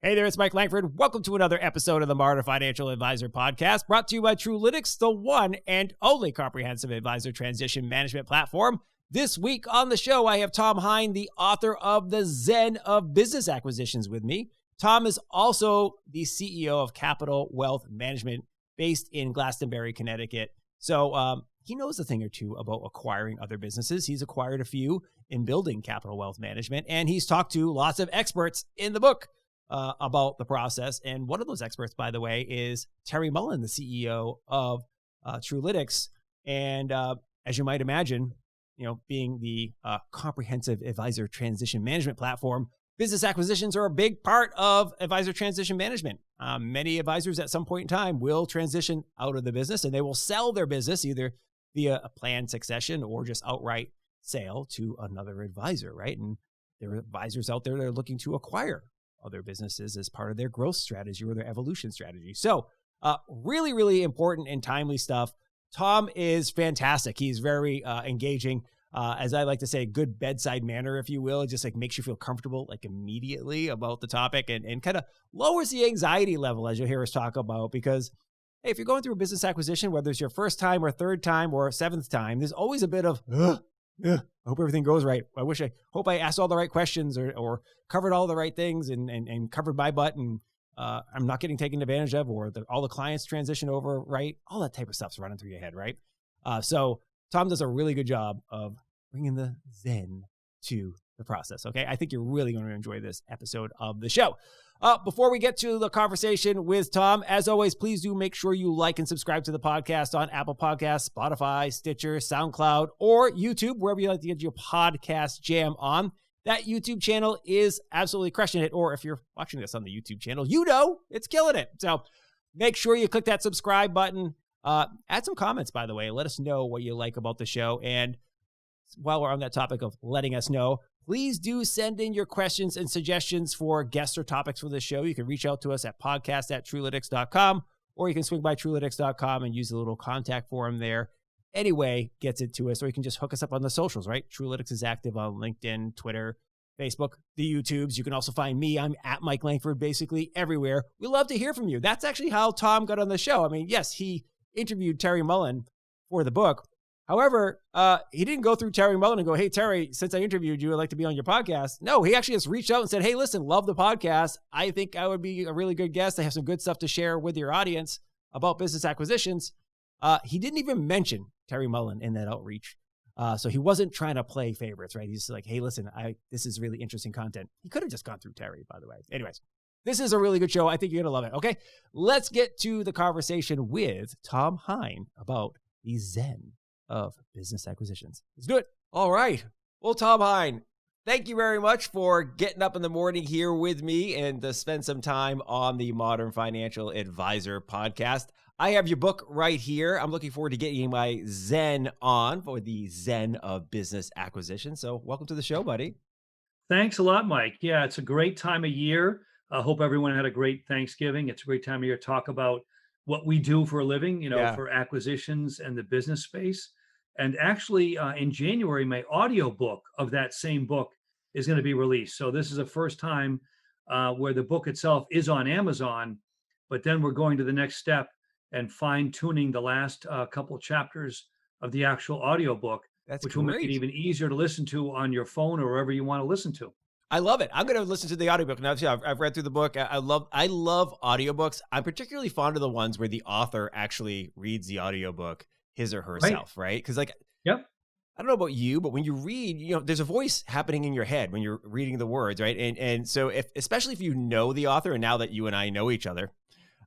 Hey there, it's Mike Langford. Welcome to another episode of the Modern Financial Advisor Podcast, brought to you by Truelytics, the one and only comprehensive advisor transition management platform. This week on the show, I have Tom Hine, the author of the Zen of Business Acquisitions, with me. Tom is also the CEO of Capital Wealth Management, based in Glastonbury, Connecticut. So he knows a thing or two about acquiring other businesses. He's acquired a few in building Capital Wealth Management, and he's talked to lots of experts in the book about the process. And one of those experts, by the way, is Terry Mullen, the CEO of Truelytics. And as you might imagine, being the comprehensive advisor transition management platform, business acquisitions are a big part of advisor transition management. Many advisors at some point in time will transition out of the business, and they will sell their business either via a planned succession or just outright sale to another advisor, right? And there are advisors out there that are looking to acquire other businesses as part of their growth strategy or their evolution strategy. So really, really important and timely stuff. Tom is fantastic. He's very engaging, as I like to say, good bedside manner, if you will. It just like makes you feel comfortable like immediately about the topic and kind of lowers the anxiety level, as you'll hear us talk about, because hey, if you're going through a business acquisition, whether it's your first time or third time or seventh time, there's always a bit of, I hope everything goes right. I hope I asked all the right questions or covered all the right things and covered my butt and I'm not getting taken advantage of, or all the clients transition over, right? All that type of stuff's running through your head, right? So Tom does a really good job of bringing the Zen to the process, okay? I think you're really going to enjoy this episode of the show. Before we get to the conversation with Tom, as always, please do make sure you like and subscribe to the podcast on Apple Podcasts, Spotify, Stitcher, SoundCloud, or YouTube, wherever you like to get your podcast jam on. That YouTube channel is absolutely crushing it. Or if you're watching this on the YouTube channel, it's killing it. So make sure you click that subscribe button. Add some comments, by the way. Let us know what you like about the show. And while we're on that topic of letting us know, please do send in your questions and suggestions for guests or topics for this show. You can reach out to us at podcast@truelytics.com, or you can swing by truelytics.com and use the little contact form there. Anyway, gets it to us, or you can just hook us up on the socials, right? Truelytics is active on LinkedIn, Twitter, Facebook, the YouTubes. You can also find me. I'm at Mike Langford, basically everywhere. We love to hear from you. That's actually how Tom got on the show. I mean, yes, he interviewed Terry Mullen for the book. However, he didn't go through Terry Mullen and go, hey, Terry, since I interviewed you, I'd like to be on your podcast. No, he actually just reached out and said, hey, listen, love the podcast. I think I would be a really good guest. I have some good stuff to share with your audience about business acquisitions. He didn't even mention Terry Mullen in that outreach. So he wasn't trying to play favorites, right? He's like, hey, listen, this is really interesting content. He could have just gone through Terry, by the way. Anyways, this is a really good show. I think you're going to love it. Okay, let's get to the conversation with Tom Hine about the Zen of Business Acquisitions. Let's do it. All right. Well, Tom Hine, thank you very much for getting up in the morning here with me and to spend some time on the Modern Financial Advisor Podcast. I have your book right here. I'm looking forward to getting my Zen on for the Zen of Business Acquisition. So welcome to the show, buddy. Thanks a lot, Mike. Yeah, it's a great time of year. I hope everyone had a great Thanksgiving. It's a great time of year to talk about what we do for a living, for acquisitions and the business space. And actually, in January, my audiobook of that same book is going to be released. So this is the first time where the book itself is on Amazon, but then we're going to the next step and fine-tuning the last couple chapters of the actual audiobook, which will make it even easier to listen to on your phone or wherever you want to listen to. I love it. I'm going to listen to the audiobook. Now, I've read through the book. I love audiobooks. I'm particularly fond of the ones where the author actually reads the audiobook his or herself, right? Because yep. I don't know about you, but when you read, there's a voice happening in your head when you're reading the words, right? And so especially if you know the author, and now that you and I know each other,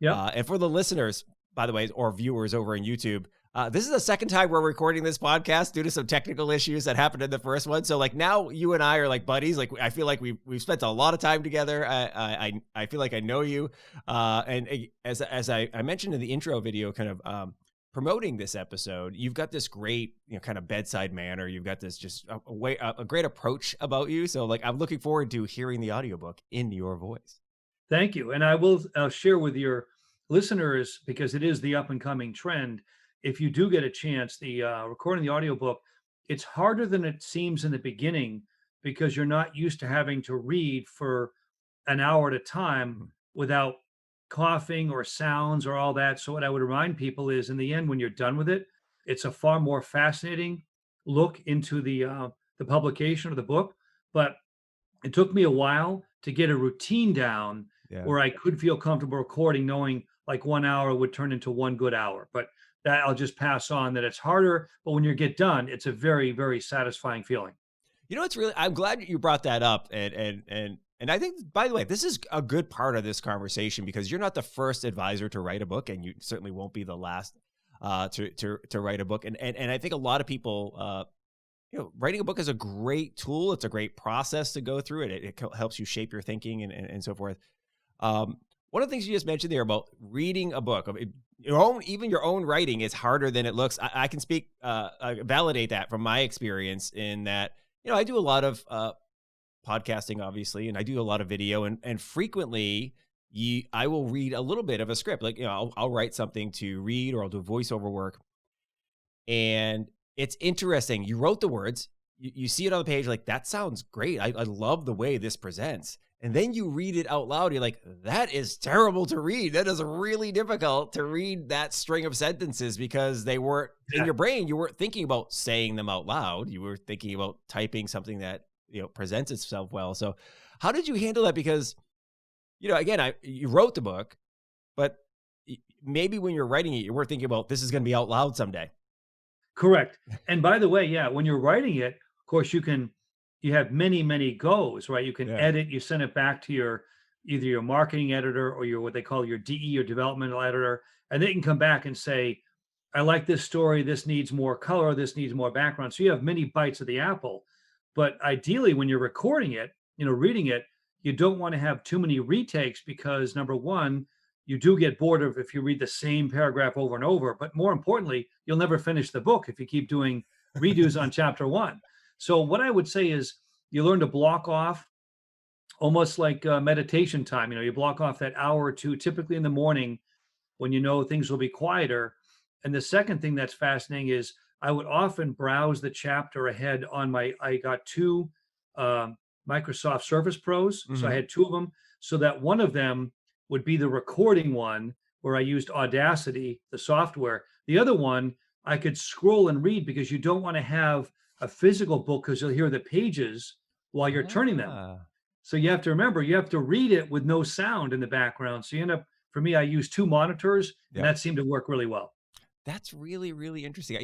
and for the listeners, by the way, or viewers over on YouTube, this is the second time we're recording this podcast due to some technical issues that happened in the first one. So now you and I are like buddies. Like I feel like we've spent a lot of time together. I feel like I know you. And as I mentioned in the intro video, kind of promoting this episode, you've got this great, kind of bedside manner. You've got this just a great approach about you. So I'm looking forward to hearing the audiobook in your voice. Thank you. And I will share with your listeners, because it is the up and coming trend. If you do get a chance, the recording the audiobook, it's harder than it seems in the beginning because you're not used to having to read for an hour at a time Mhm. without coughing or sounds or all that. So what I would remind people is in the end, when you're done with it, it's a far more fascinating look into the publication of the book. But it took me a while to get a routine down Yeah. where I could feel comfortable recording, knowing like 1 hour would turn into one good hour. But that I'll just pass on that it's harder, but when you get done, it's a very, very satisfying feeling. You know, it's really, I'm glad you brought that up. And I think, by the way, this is a good part of this conversation because you're not the first advisor to write a book, and you certainly won't be the last to write a book. And I think a lot of people, writing a book is a great tool. It's a great process to go through. It helps you shape your thinking and so forth. One of the things you just mentioned there about reading a book, even your own writing is harder than it looks. I can speak, validate that from my experience in that, I do a lot of podcasting, obviously, and I do a lot of video, and frequently I will read a little bit of a script. Like, I'll write something to read, or I'll do voiceover work. And it's interesting. You wrote the words, you see it on the page, like, that sounds great. I love the way this presents. And then you read it out loud. You're like, that is terrible to read. That is really difficult to read that string of sentences because they weren't in your brain. You weren't thinking about saying them out loud. You were thinking about typing something that, presents itself well. So how did you handle that? Because, again, you wrote the book, but maybe when you're writing it, you were thinking about this is going to be out loud someday. Correct. And by the way, yeah, when you're writing it, of course, you have many, many goes, right? You can Yeah. edit, you send it back to either your marketing editor or your what they call your DE or developmental editor, and they can come back and say, I like this story, this needs more color, this needs more background. So you have many bites of the apple. But ideally, when you're recording it, reading it, you don't want to have too many retakes because number one, you do get bored of if you read the same paragraph over and over. But more importantly, you'll never finish the book if you keep doing redos on chapter one. So what I would say is you learn to block off almost like meditation time. You block off that hour or two, typically in the morning when things will be quieter. And the second thing that's fascinating is I would often browse the chapter ahead on I got two Microsoft Surface Pros. So I Mhm. had two of them. So that one of them would be the recording one where I used Audacity, the software. The other one, I could scroll and read because you don't want to have a physical book because you'll hear the pages while you're turning them. Ah. So you have to remember, you have to read it with no sound in the background. So you end up, for me, I use two monitors, and Yeah. that seemed to work really well. That's really, really interesting.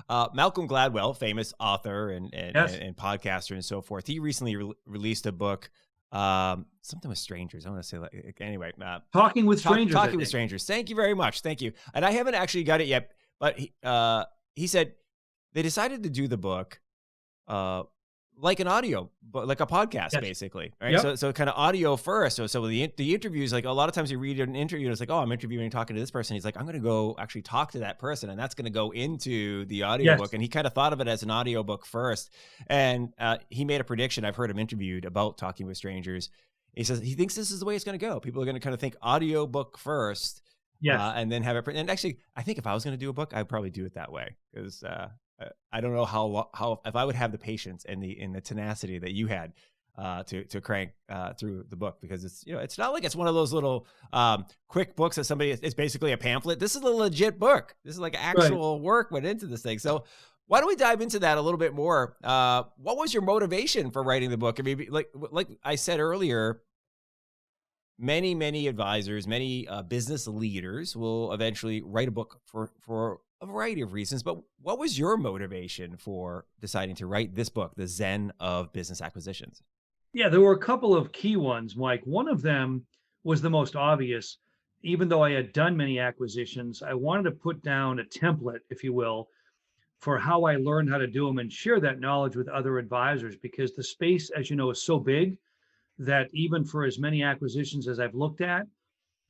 Malcolm Gladwell, famous author Yes. and podcaster and so forth. He recently released a book, something with strangers. I want to say, like, anyway, Talking with strangers, I talking with think. strangers. Thank you very much. Thank you. And I haven't actually got it yet, but he said they decided to do the book, like an audio, but like a podcast, Yes. basically, right? Yep. So kind of audio first. So the interviews, like a lot of times you read an interview and it's like, oh, I'm interviewing and talking to this person. He's like, I'm going to go actually talk to that person, and that's going to go into the audiobook. Yes. And he kind of thought of it as an audiobook first. And he made a prediction. I've heard him interviewed about talking with strangers. He says he thinks this is the way it's going to go. People are going to kind of think audiobook first, Yes. and then have it. And actually, I think if I was going to do a book, I'd probably do it that way because I don't know how if I would have the patience and the tenacity that you had to crank through the book, because it's not like it's one of those little quick books that it's basically a pamphlet. This is a legit book. This is like Right. actual work went into this thing. So why don't we dive into that a little bit more? What was your motivation for writing the book? I mean, like I said earlier, many advisors, many business leaders will eventually write a book for a variety of reasons. But what was your motivation for deciding to write this book, The Zen of Business Acquisitions? Yeah, there were a couple of key ones, Mike. One of them was the most obvious. Even though I had done many acquisitions, I wanted to put down a template, if you will, for how I learned how to do them and share that knowledge with other advisors because the space, as you know, is so big that even for as many acquisitions as I've looked at,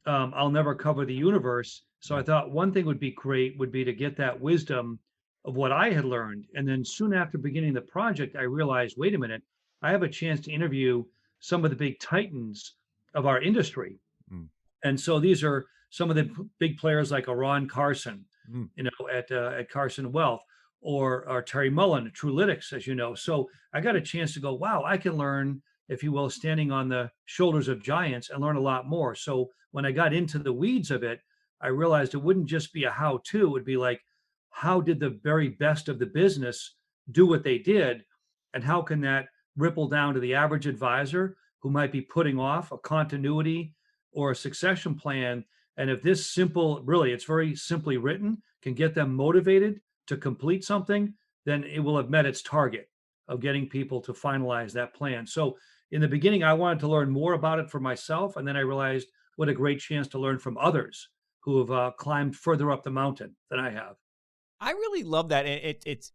I'll never cover the universe. So I Yeah. thought one thing would be great would be to get that wisdom of what I had learned. And then soon after beginning the project, I realized, wait a minute, I have a chance to interview some of the big titans of our industry. Mm, And so these are some of the big players like a Ron Carson, mm, at Carson Wealth, or Terry Mullen at Trulytics, as you know. So I got a chance to go, wow, I can learn if you will, standing on the shoulders of giants and learn a lot more. So when I got into the weeds of it, I realized it wouldn't just be a how-to. It would be like, how did the very best of the business do what they did? And how can that ripple down to the average advisor who might be putting off a continuity or a succession plan? And if this simple, really, it's very simply written, can get them motivated to complete something, then it will have met its target of getting people to finalize that plan. So in the beginning, I wanted to learn more about it for myself. And then I realized what a great chance to learn from others who have climbed further up the mountain than I have. I really love that. It's,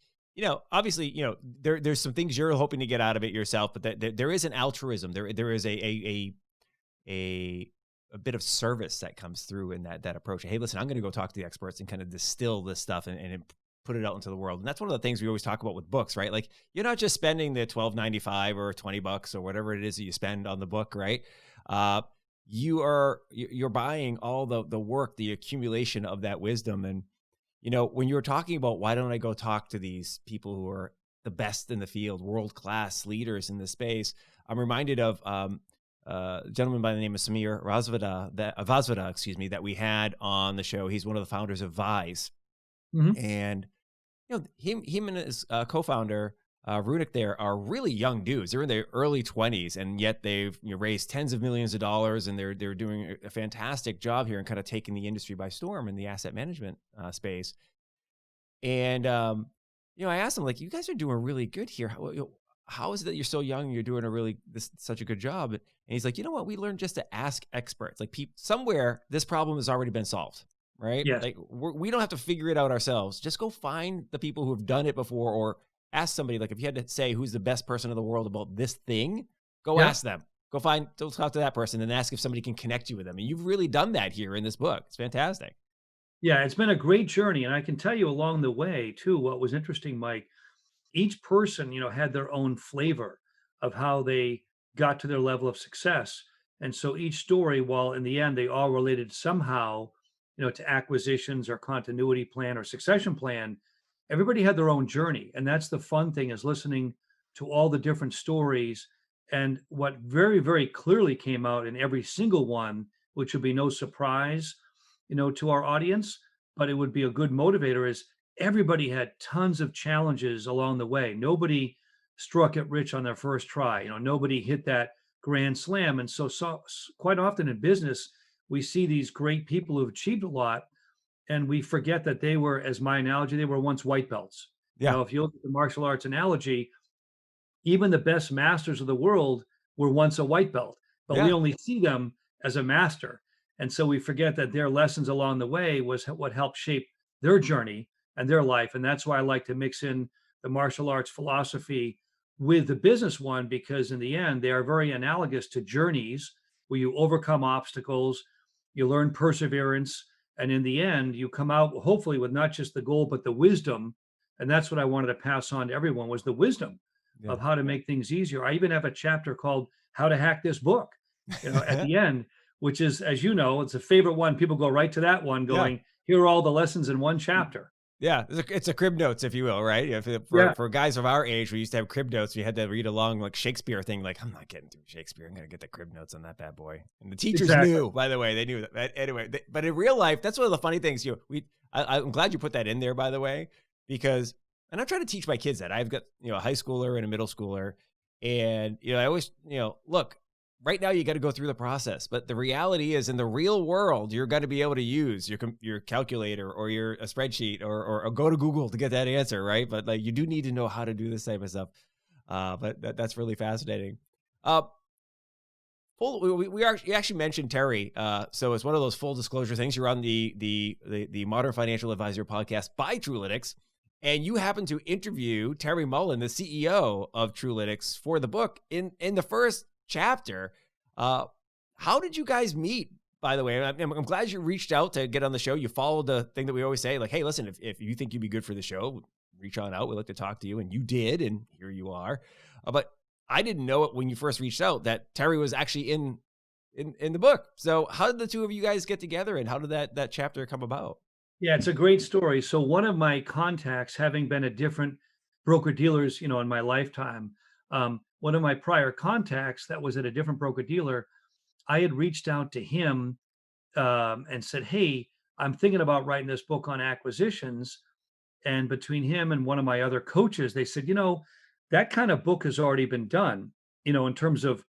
obviously, there's some things you're hoping to get out of it yourself, but there is an altruism. There is a bit of service that comes through in that approach. Hey, listen, I'm going to go talk to the experts and kind of distill this stuff and put it out into the world. And that's one of the things we always talk about with books, right? Like, you're not just spending the $12.95 or $20 or whatever it is that you spend on the book, right? You're buying all the work, the accumulation of that wisdom. And when you were talking about, why don't I go talk to these people who are the best in the field, world-class leaders in this space, I'm reminded of a gentleman by the name of Samir Vazvada, that we had on the show. He's one of the founders of Vise. Mm-hmm. And him and his co-founder, Runic, there are really young dudes. They're in their early 20s, and yet they've raised tens of millions of dollars, and they're doing a fantastic job here and kind of taking the industry by storm in the asset management space. And I asked them, like, you guys are doing really good here. How is it that you're so young and you're doing such a good job? And he's like, you know what? We learned just to ask experts. Like, somewhere this problem has already been solved, right? Yes. Like, we don't have to figure it out ourselves. Just go find the people who have done it before, or ask somebody. Like, if you had to say who's the best person in the world about this thing, go ask them. Go talk to that person and ask if somebody can connect you with them. And you've really done that here in this book. It's fantastic. Yeah, it's been a great journey. And I can tell you along the way, too, what was interesting, Mike, each person, had their own flavor of how they got to their level of success. And so each story, while in the end they all related somehow, to acquisitions or continuity plan or succession plan, everybody had their own journey. And that's the fun thing, is listening to all the different stories. And what very, very clearly came out in every single one, which would be no surprise, to our audience, but it would be a good motivator, is everybody had tons of challenges along the way. Nobody struck it rich on their first try. Nobody hit that grand slam. And so quite often in business, we see these great people who've achieved a lot, and we forget that they were, as my analogy, they were once white belts. Yeah. If you look at the martial arts analogy, even the best masters of the world were once a white belt, but we only see them as a master. And so we forget that their lessons along the way was what helped shape their journey and their life. And that's why I like to mix in the martial arts philosophy with the business one, because in the end, they are very analogous to journeys where you overcome obstacles, you learn perseverance, and in the end, you come out hopefully with not just the goal, but the wisdom. And that's what I wanted to pass on to everyone, was the wisdom of how to make things easier. I even have a chapter called How to Hack This Book, at the end, which is, as you know, it's a favorite one. People go right to that one going, here are all the lessons in one chapter. Yeah, it's a crib notes, if you will, right? For guys of our age, we used to have crib notes. We had to read along like Shakespeare thing. Like, I'm not getting through Shakespeare. I'm going to get the crib notes on that bad boy. And the teachers knew, by the way, they knew that. Anyway, but in real life, that's one of the funny things. I'm glad you put that in there, by the way, because, and I'm trying to teach my kids that. I've got, a high schooler and a middle schooler. And, I always, look, right now you got to go through the process, but the reality is, in the real world, you're going to be able to use your calculator or a spreadsheet or go to Google to get that answer, right? But like, you do need to know how to do this type of stuff. But that's really fascinating. You actually mentioned Terry. So it's one of those full disclosure things. You're on the Modern Financial Advisor podcast by Truelytics, and you happen to interview Terry Mullen, the CEO of Truelytics, for the book in the first chapter. How did you guys meet, by the way? I'm glad you reached out to get on the show. You followed the thing that we always say, like, hey, listen, if you think you'd be good for the show, reach on out. We'd like to talk to you. And you did, and here you are. But I didn't know it when you first reached out that Terry was actually in the book. So how did the two of you guys get together, and how did that chapter come about? Yeah, it's a great story. So one of my contacts, having been at different broker dealers, in my lifetime, one of my prior contacts that was at a different broker dealer, I had reached out to him and said, "Hey, I'm thinking about writing this book on acquisitions." And between him and one of my other coaches, they said, that kind of book has already been done, in terms of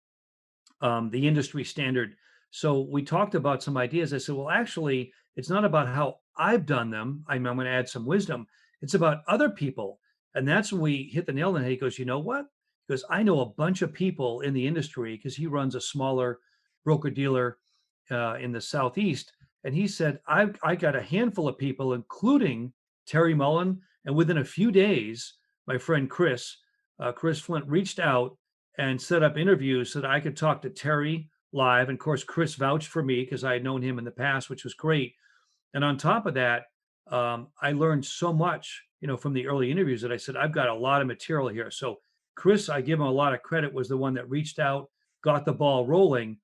the industry standard. So we talked about some ideas. I said, well, actually, it's not about how I've done them. I'm going to add some wisdom. It's about other people. And that's when we hit the nail on the head. He goes, you know what? Because I know a bunch of people in the industry because he runs a smaller broker dealer in the Southeast. And he said, I got a handful of people, including Terry Mullen. And within a few days, my friend Chris Flint reached out and set up interviews so that I could talk to Terry live. And of course, Chris vouched for me because I had known him in the past, which was great. And on top of that, I learned so much, from the early interviews that I said, I've got a lot of material here. So Chris, I give him a lot of credit, was the one that reached out, got the ball rolling.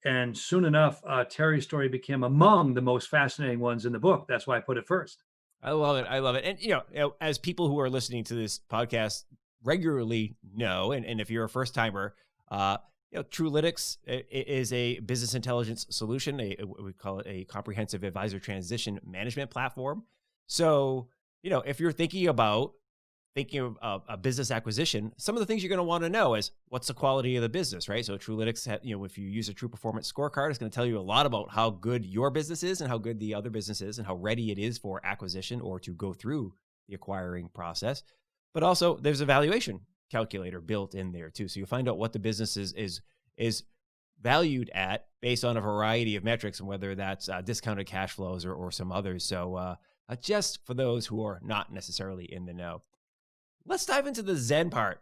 And soon enough, Terry's story became among the most fascinating ones in the book. That's why I put it first. I love it. I love it. And, as people who are listening to this podcast regularly know, and if you're a first timer, Truelytics is a business intelligence solution. We call it a comprehensive advisor transition management platform. So, if you're thinking of a business acquisition, some of the things you're going to want to know is what's the quality of the business, right? So Truelytics, if you use a True Performance Scorecard, it's going to tell you a lot about how good your business is and how good the other business is and how ready it is for acquisition or to go through the acquiring process. But also there's a valuation calculator built in there too. So you'll find out what the business is valued at based on a variety of metrics, and whether that's discounted cash flows or some others. So just for those who are not necessarily in the know. Let's dive into the Zen part.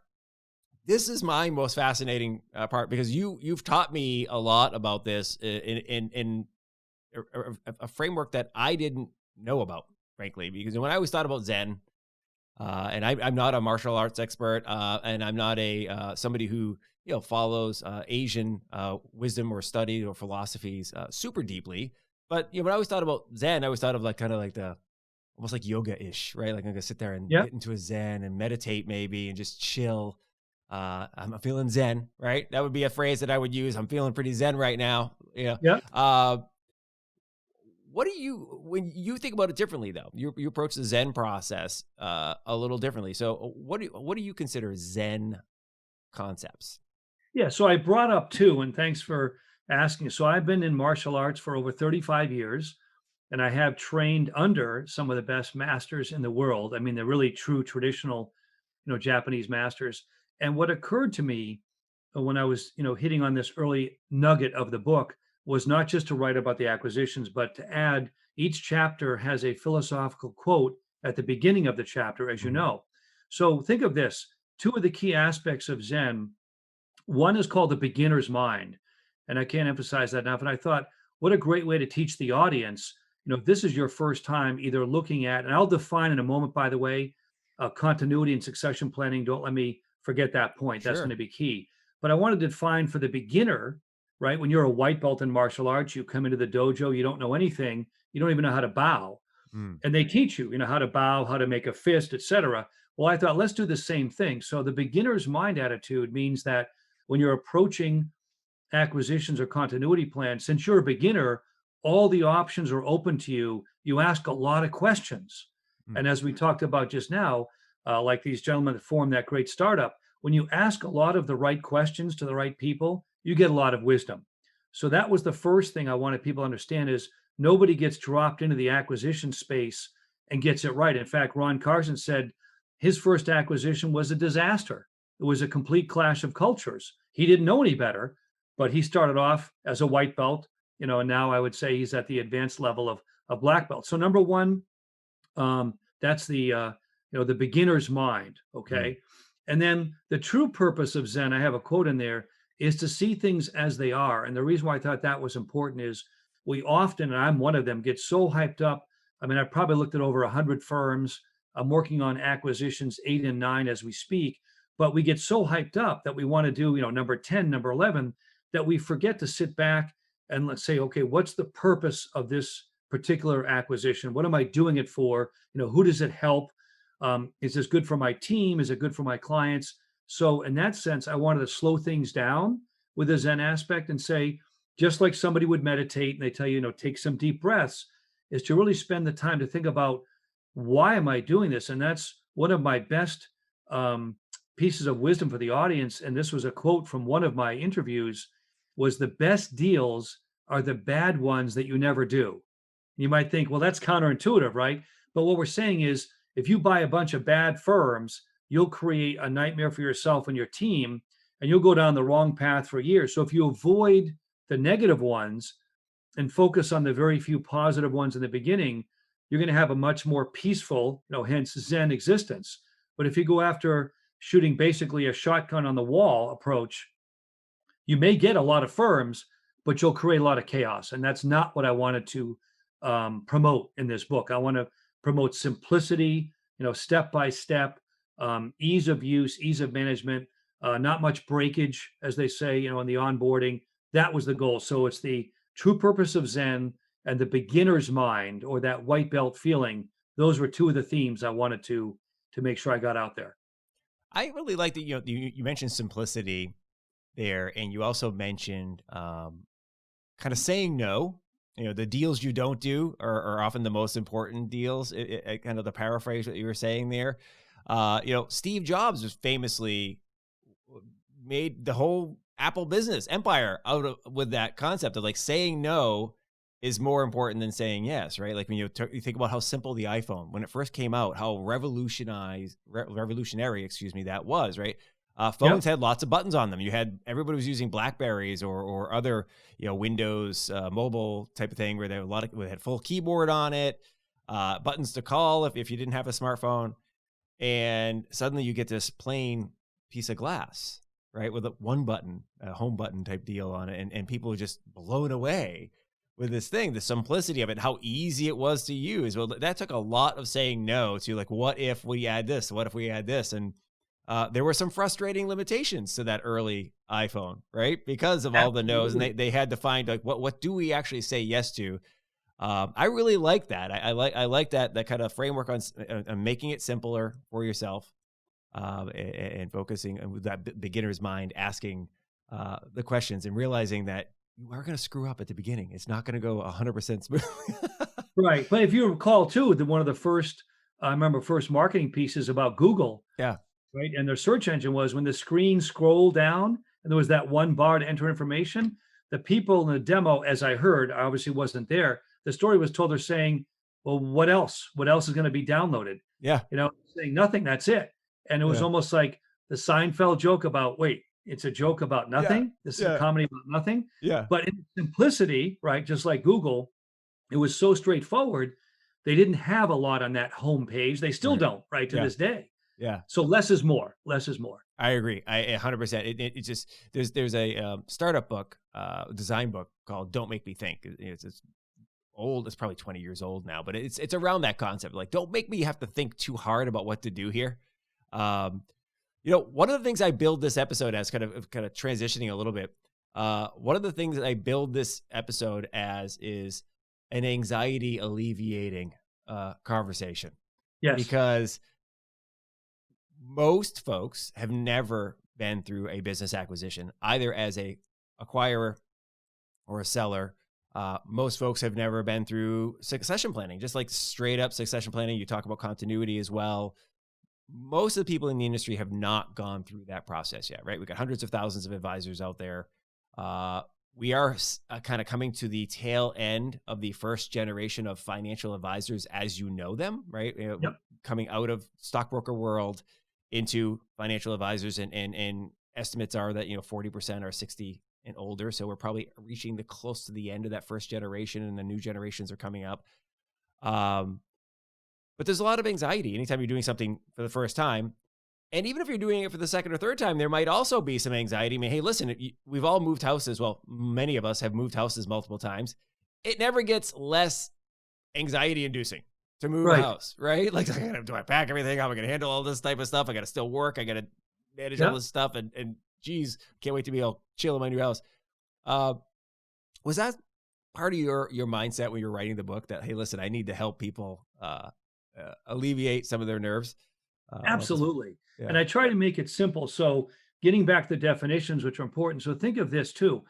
This is my most fascinating part because you've taught me a lot about this in a framework that I didn't know about, frankly, because when I always thought about Zen, and I'm not a martial arts expert, and I'm not somebody who follows Asian wisdom or study or philosophies super deeply. But when I always thought about Zen, I always thought of kind of like the almost like yoga-ish, right? Like I'm gonna sit there and get into a Zen and meditate maybe and just chill. I'm feeling Zen, right? That would be a phrase that I would use. I'm feeling pretty Zen right now. What do when you think about it differently though? You approach the Zen process a little differently. So what do you consider Zen concepts? Yeah, so I brought up two, and thanks for asking. So I've been in martial arts for over 35 years. And I have trained under some of the best masters in the world. I mean, they're really true traditional, Japanese masters. And what occurred to me when I was, hitting on this early nugget of the book was not just to write about the acquisitions, but to add each chapter has a philosophical quote at the beginning of the chapter, as you know. So think of this. Two of the key aspects of Zen, one is called the beginner's mind. And I can't emphasize that enough. And I thought, what a great way to teach the audience. If this is your first time either looking at, and I'll define in a moment, by the way, continuity and succession planning. Don't let me forget that point. That's Sure. going to be key. But I wanted to define for the beginner, right? When you're a white belt in martial arts, you come into the dojo, you don't know anything, you don't even know how to bow. And they teach you, how to bow, how to make a fist, etc. Well, I thought, let's do the same thing. So the beginner's mind attitude means that when you're approaching acquisitions or continuity plans, since you're a beginner, all the options are open to you. You ask a lot of questions. And as we talked about just now, like these gentlemen that formed that great startup, when you ask a lot of the right questions to the right people, you get a lot of wisdom. So that was the first thing I wanted people to understand is nobody gets dropped into the acquisition space and gets it right. In fact, Ron Carson said his first acquisition was a disaster. It was a complete clash of cultures. He didn't know any better, but he started off as a white belt, and now I would say he's at the advanced level of black belt. So number one, that's the the beginner's mind. Okay. And then the true purpose of Zen, I have a quote in there, is to see things as they are. And the reason why I thought that was important is we often, and I'm one of them, get so hyped up. I mean, I've probably looked at over 100 firms. I'm working on acquisitions 8 and 9 as we speak, but we get so hyped up that we want to do, number 10, number 11, that we forget to sit back and let's say, okay, what's the purpose of this particular acquisition? What am I doing it for? Who does it help? Is this good for my team? Is it good for my clients? So in that sense, I wanted to slow things down with the Zen aspect and say, just like somebody would meditate and they tell you, take some deep breaths, is to really spend the time to think about, why am I doing this? And that's one of my best um, pieces of wisdom for the audience. And this was a quote from one of my interviews, was the best deals are the bad ones that you never do. You might think, well, that's counterintuitive, right? But what we're saying is, if you buy a bunch of bad firms, you'll create a nightmare for yourself and your team, and you'll go down the wrong path for years. So if you avoid the negative ones and focus on the very few positive ones in the beginning, you're going to have a much more peaceful, hence Zen existence. But if you go after shooting basically a shotgun on the wall approach, you may get a lot of firms, but you'll create a lot of chaos. And that's not what I wanted to promote in this book. I want to promote simplicity, step by step, ease of use, ease of management, not much breakage, as they say, in the onboarding. That was the goal. So it's the true purpose of Zen and the beginner's mind, or that white belt feeling. Those were two of the themes I wanted to make sure I got out there. I really like that. You mentioned simplicity there, and you also mentioned kind of saying no. The deals you don't do are often the most important deals. Kind of the paraphrase what you were saying there. Steve Jobs was famously made the whole Apple business empire with that concept of like saying no is more important than saying yes, right? Like when you think about how simple the iPhone, when it first came out, how revolutionary, that was, right? Phones had lots of buttons on them. Everybody was using Blackberries or other, Windows mobile type of thing where there were had full keyboard on it, buttons to call if you didn't have a smartphone, and suddenly you get this plain piece of glass, right, with one button, a home button type deal on it, and people are just blown away with this thing, the simplicity of it, how easy it was to use. Well, that took a lot of saying no to, like, what if we add this? What if we add this? And there were some frustrating limitations to that early iPhone, right? Because of all the no's, and they had to find like what do we actually say yes to? I really like that. I like that kind of framework on making it simpler for yourself, and focusing with that beginner's mind, asking the questions and realizing that you are going to screw up at the beginning. It's not going to go 100% smoothly. Right. But if you recall too, one of the first, I remember first marketing pieces about Google. Yeah. Right. And their search engine was, when the screen scrolled down and there was that one bar to enter information, the people in the demo, as I heard, I obviously wasn't there, the story was told, they're saying, well, what else? What else is going to be downloaded? Yeah. Saying nothing, that's it. And it was almost like the Seinfeld joke about, wait, it's a joke about nothing. This is a comedy about nothing. Yeah. But in simplicity, right, just like Google, it was so straightforward. They didn't have a lot on that home page. They still don't, right, to this day. Yeah. So less is more. Less is more. I agree. I 100%. It's just there's a startup book, design book called "Don't Make Me Think." It's old. It's probably 20 years old now, but it's around that concept. Like, don't make me have to think too hard about what to do here. One of the things I build this episode as, kind of transitioning a little bit. One of the things that I build this episode as is an anxiety alleviating conversation. Yes. Because most folks have never been through a business acquisition, either as a acquirer or a seller. Most folks have never been through succession planning, just like straight up succession planning. You talk about continuity as well. Most of the people in the industry have not gone through that process yet, right? We've got hundreds of thousands of advisors out there. We are kind of coming to the tail end of the first generation of financial advisors as you know them, right? Coming out of stockbroker world into financial advisors, and estimates are that 40% are 60 and older, so we're probably reaching close to the end of that first generation, and the new generations are coming up. But there's a lot of anxiety anytime you're doing something for the first time, and even if you're doing it for the second or third time, there might also be some anxiety. I mean, hey, listen, we've all moved houses. Well, many of us have moved houses multiple times. It never gets less anxiety-inducing to move a house, right? Like, do I pack everything? How am I going to handle all this type of stuff? I got to still work. I got to manage all this stuff. And geez, can't wait to be able to chill in my new house. Was that part of your mindset when you were writing the book, that, hey, listen, I need to help people alleviate some of their nerves? Absolutely. And I try to make it simple. So getting back to the definitions, which are important. So think of this too,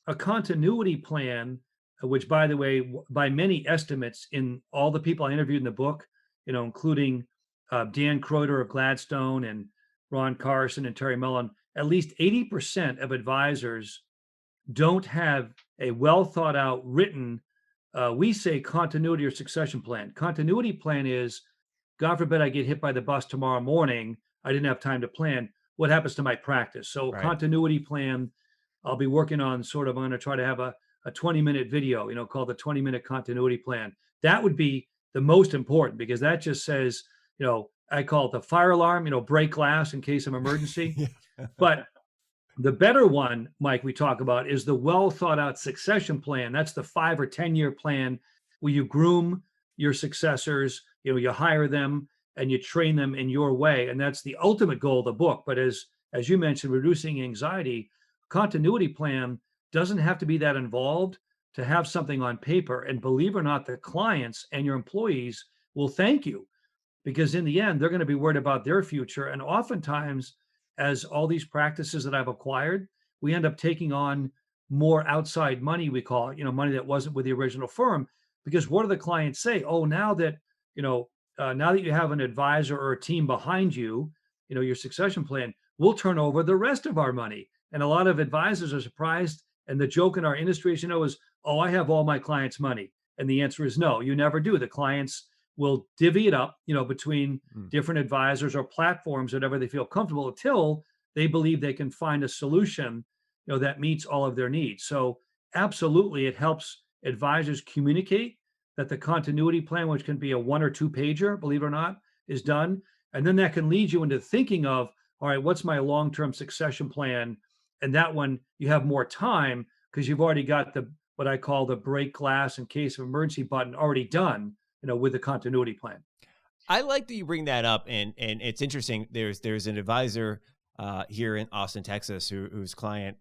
a continuity plan, which by the way, by many estimates in all the people I interviewed in the book, including Dan Croder of Gladstone and Ron Carson and Terry Mellon, at least 80% of advisors don't have a well thought out written, we say continuity or succession plan. Continuity plan is, God forbid I get hit by the bus tomorrow morning, I didn't have time to plan. What happens to my practice? So Right. continuity plan, I'll be working on I'm going to try to have a 20-minute video, called the 20-minute continuity plan. That would be the most important because that just says, I call it the fire alarm, break glass in case of emergency. Yeah. But the better one, Mike, we talk about is the well thought out succession plan. That's the 5 or 10-year plan where you groom your successors, you hire them and you train them in your way. And that's the ultimate goal of the book. But as you mentioned, reducing anxiety, continuity plan doesn't have to be that involved to have something on paper. And believe it or not, the clients and your employees will thank you because in the end, they're going to be worried about their future. And oftentimes, as all these practices that I've acquired, we end up taking on more outside money, we call it, money that wasn't with the original firm. Because what do the clients say? Oh, now that, now that you have an advisor or a team behind you, your succession plan, we'll turn over the rest of our money. And a lot of advisors are surprised. And the joke in our industry, as you know, is, oh, I have all my clients' money. And the answer is no, you never do. The clients will divvy it up, between different advisors or platforms, whatever they feel comfortable, until they believe they can find a solution, that meets all of their needs. So absolutely, it helps advisors communicate that the continuity plan, which can be a 1 or 2 pager, believe it or not, is done. And then that can lead you into thinking of, all right, what's my long-term succession plan? And that one, you have more time because you've already got what I call the break glass in case of emergency button already done, with the continuity plan. I like that you bring that up, and it's interesting. There's an advisor here in Austin, Texas, who's client,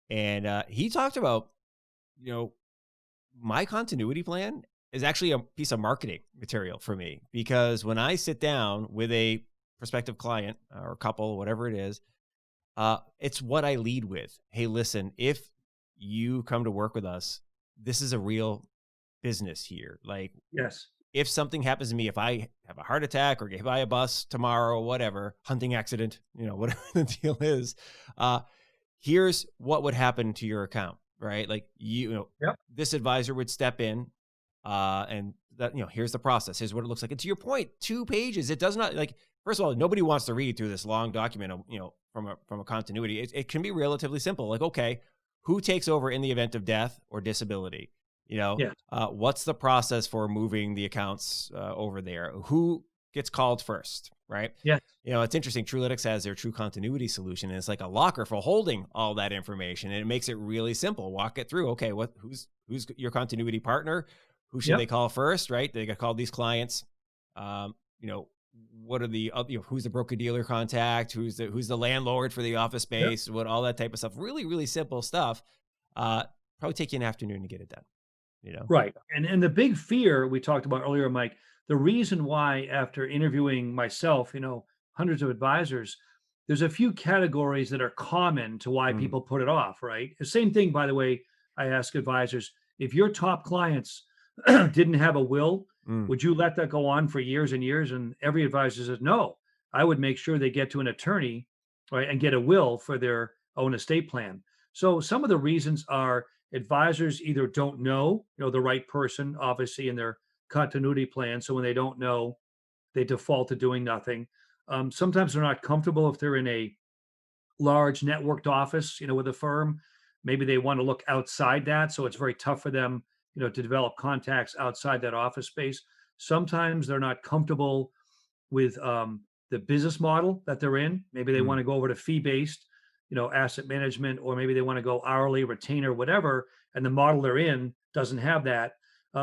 and he talked about, my continuity plan is actually a piece of marketing material for me, because when I sit down with a prospective client or couple, whatever it is, it's what I lead with. Hey, listen, if you come to work with us, this is a real business here. Like, yes. If something happens to me, if I have a heart attack or get hit by a bus tomorrow, whatever, hunting accident, whatever the deal is, here's what would happen to your account, right? Like, Yep. This advisor would step in, and that, here's the process. Here's what it looks like. And to your point, 2 pages. It does not, like, first of all, nobody wants to read through this long document, from a continuity. It can be relatively simple. Like, okay, who takes over in the event of death or disability? Yeah. What's the process for moving the accounts over there? Who gets called first, right? Yeah. It's interesting. Truelytics has their true continuity solution, and it's like a locker for holding all that information, and it makes it really simple. Walk it through. Okay, who's your continuity partner? Who should they call first, right? They got called these clients. What are the who's the broker dealer contact? Who's the landlord for the office space? What, all that type of stuff. Really, really simple stuff. Probably take you an afternoon to get it done. Right. And the big fear we talked about earlier, Mike, the reason why after interviewing myself, hundreds of advisors, there's a few categories that are common to why people put it off, right? The same thing, by the way, I ask advisors, if your top clients didn't have a will, would you let that go on for years and years? And every advisor says, no, I would make sure they get to an attorney, right, and get a will for their own estate plan. So some of the reasons are advisors either don't know, the right person, obviously, in their continuity plan. So when they don't know, they default to doing nothing. Sometimes they're not comfortable if they're in a large networked office, with a firm. Maybe they want to look outside that. So it's very tough for them, to develop contacts outside that office space. Sometimes they're not comfortable with the business model that they're in. Maybe they want to go over to fee-based, asset management, or maybe they want to go hourly, retainer, whatever, and the model they're in doesn't have that.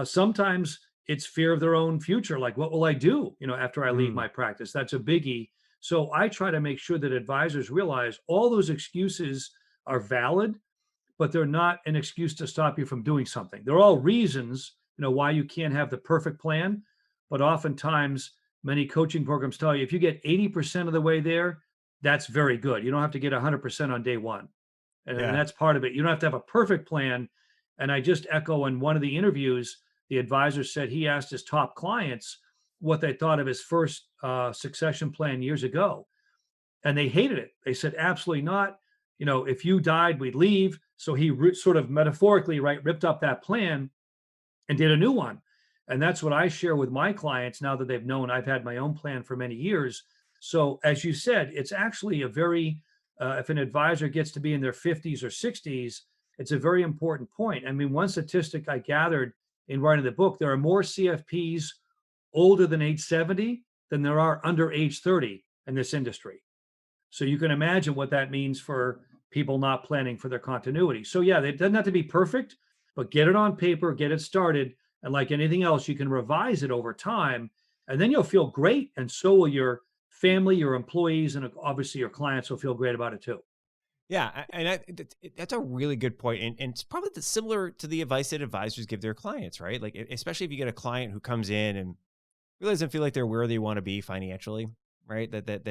Sometimes it's fear of their own future. Like, what will I do, after I leave my practice? That's a biggie. So I try to make sure that advisors realize all those excuses are valid, but they're not an excuse to stop you from doing something. They're all reasons, why you can't have the perfect plan. But oftentimes, many coaching programs tell you if you get 80% of the way there, that's very good. You don't have to get 100% on day one. And Yeah. that's part of it. You don't have to have a perfect plan. And I just echo in one of the interviews, the advisor said he asked his top clients what they thought of his first succession plan years ago. And they hated it. They said, absolutely not. If you died, we'd leave. So he sort of metaphorically, right, ripped up that plan and did a new one. And that's what I share with my clients now that they've known I've had my own plan for many years. So, as you said, it's actually a very, if an advisor gets to be in their 50s or 60s, it's a very important point. I mean, one statistic I gathered in writing the book, there are more CFPs older than age 70 than there are under age 30 in this industry. So you can imagine what that means for people not planning for their continuity. So yeah, it doesn't have to be perfect, but get it on paper, get it started. And like anything else, you can revise it over time and then you'll feel great. And so will your family, your employees, and obviously your clients will feel great about it too. Yeah, and that's a really good point, and it's probably similar to the advice that advisors give their clients, right? Like, especially if you get a client who comes in and really doesn't feel like they're where they want to be financially, right? That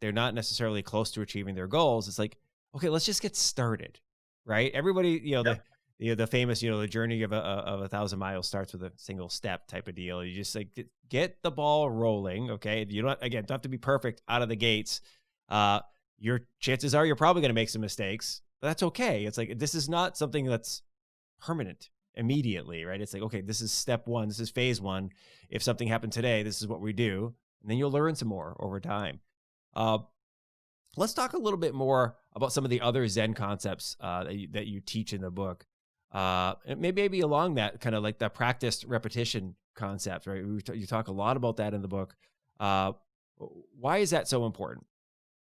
they're not necessarily close to achieving their goals. It's like, okay, let's just get started, right? Everybody, the famous, the journey of a 1,000 miles starts with a single step type of deal. You just like get the ball rolling, okay? You don't have to be perfect out of the gates. Your chances are you're probably going to make some mistakes, but that's okay. It's like, this is not something that's permanent immediately, right? It's like, okay, this is step one. This is phase one. If something happened today, this is what we do. And then you'll learn some more over time. Let's talk a little bit more about some of the other Zen concepts that you teach in the book. And maybe along that kind of like the practiced repetition concept, right? You talk a lot about that in the book. Why is that so important?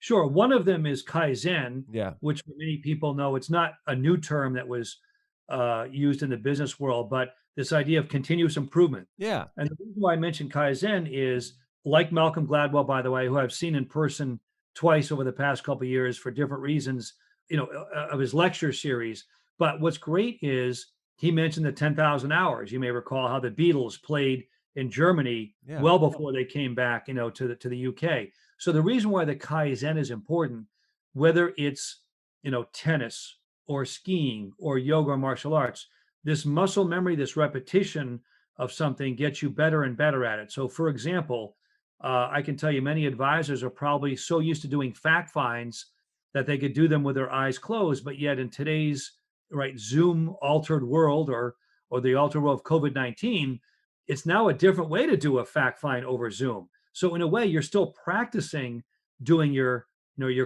Sure. One of them is Kaizen, Yeah. which many people know it's not a new term that was used in the business world, but this idea of continuous improvement. Yeah. And the reason why I mentioned Kaizen is like Malcolm Gladwell, by the way, who I've seen in person twice over the past couple of years for different reasons, of his lecture series. But what's great is he mentioned the 10,000 hours. You may recall how the Beatles played in Germany well before they came back, to the UK. So the reason why the Kaizen is important, whether it's, tennis or skiing or yoga or martial arts, this muscle memory, this repetition of something gets you better and better at it. So for example, I can tell you many advisors are probably so used to doing fact finds that they could do them with their eyes closed, but yet in today's Zoom altered world or the altered world of COVID-19, it's now a different way to do a fact find over Zoom. So in a way, you're still practicing doing your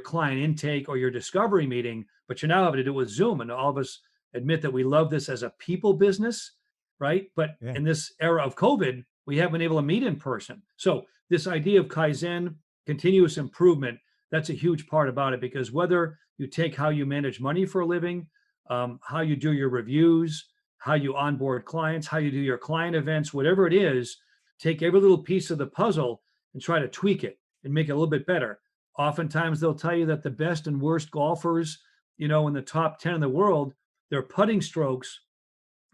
client intake or your discovery meeting, but you're now having to do it with Zoom. And all of us admit that we love this as a people business, right? But in this era of COVID, we haven't been able to meet in person. So this idea of Kaizen, continuous improvement, that's a huge part about it, because whether you take how you manage money for a living, how you do your reviews, how you onboard clients, how you do your client events, whatever it is, take every little piece of the puzzle and try to tweak it and make it a little bit better. Oftentimes they'll tell you that the best and worst golfers, in the top 10 in the world, their putting strokes,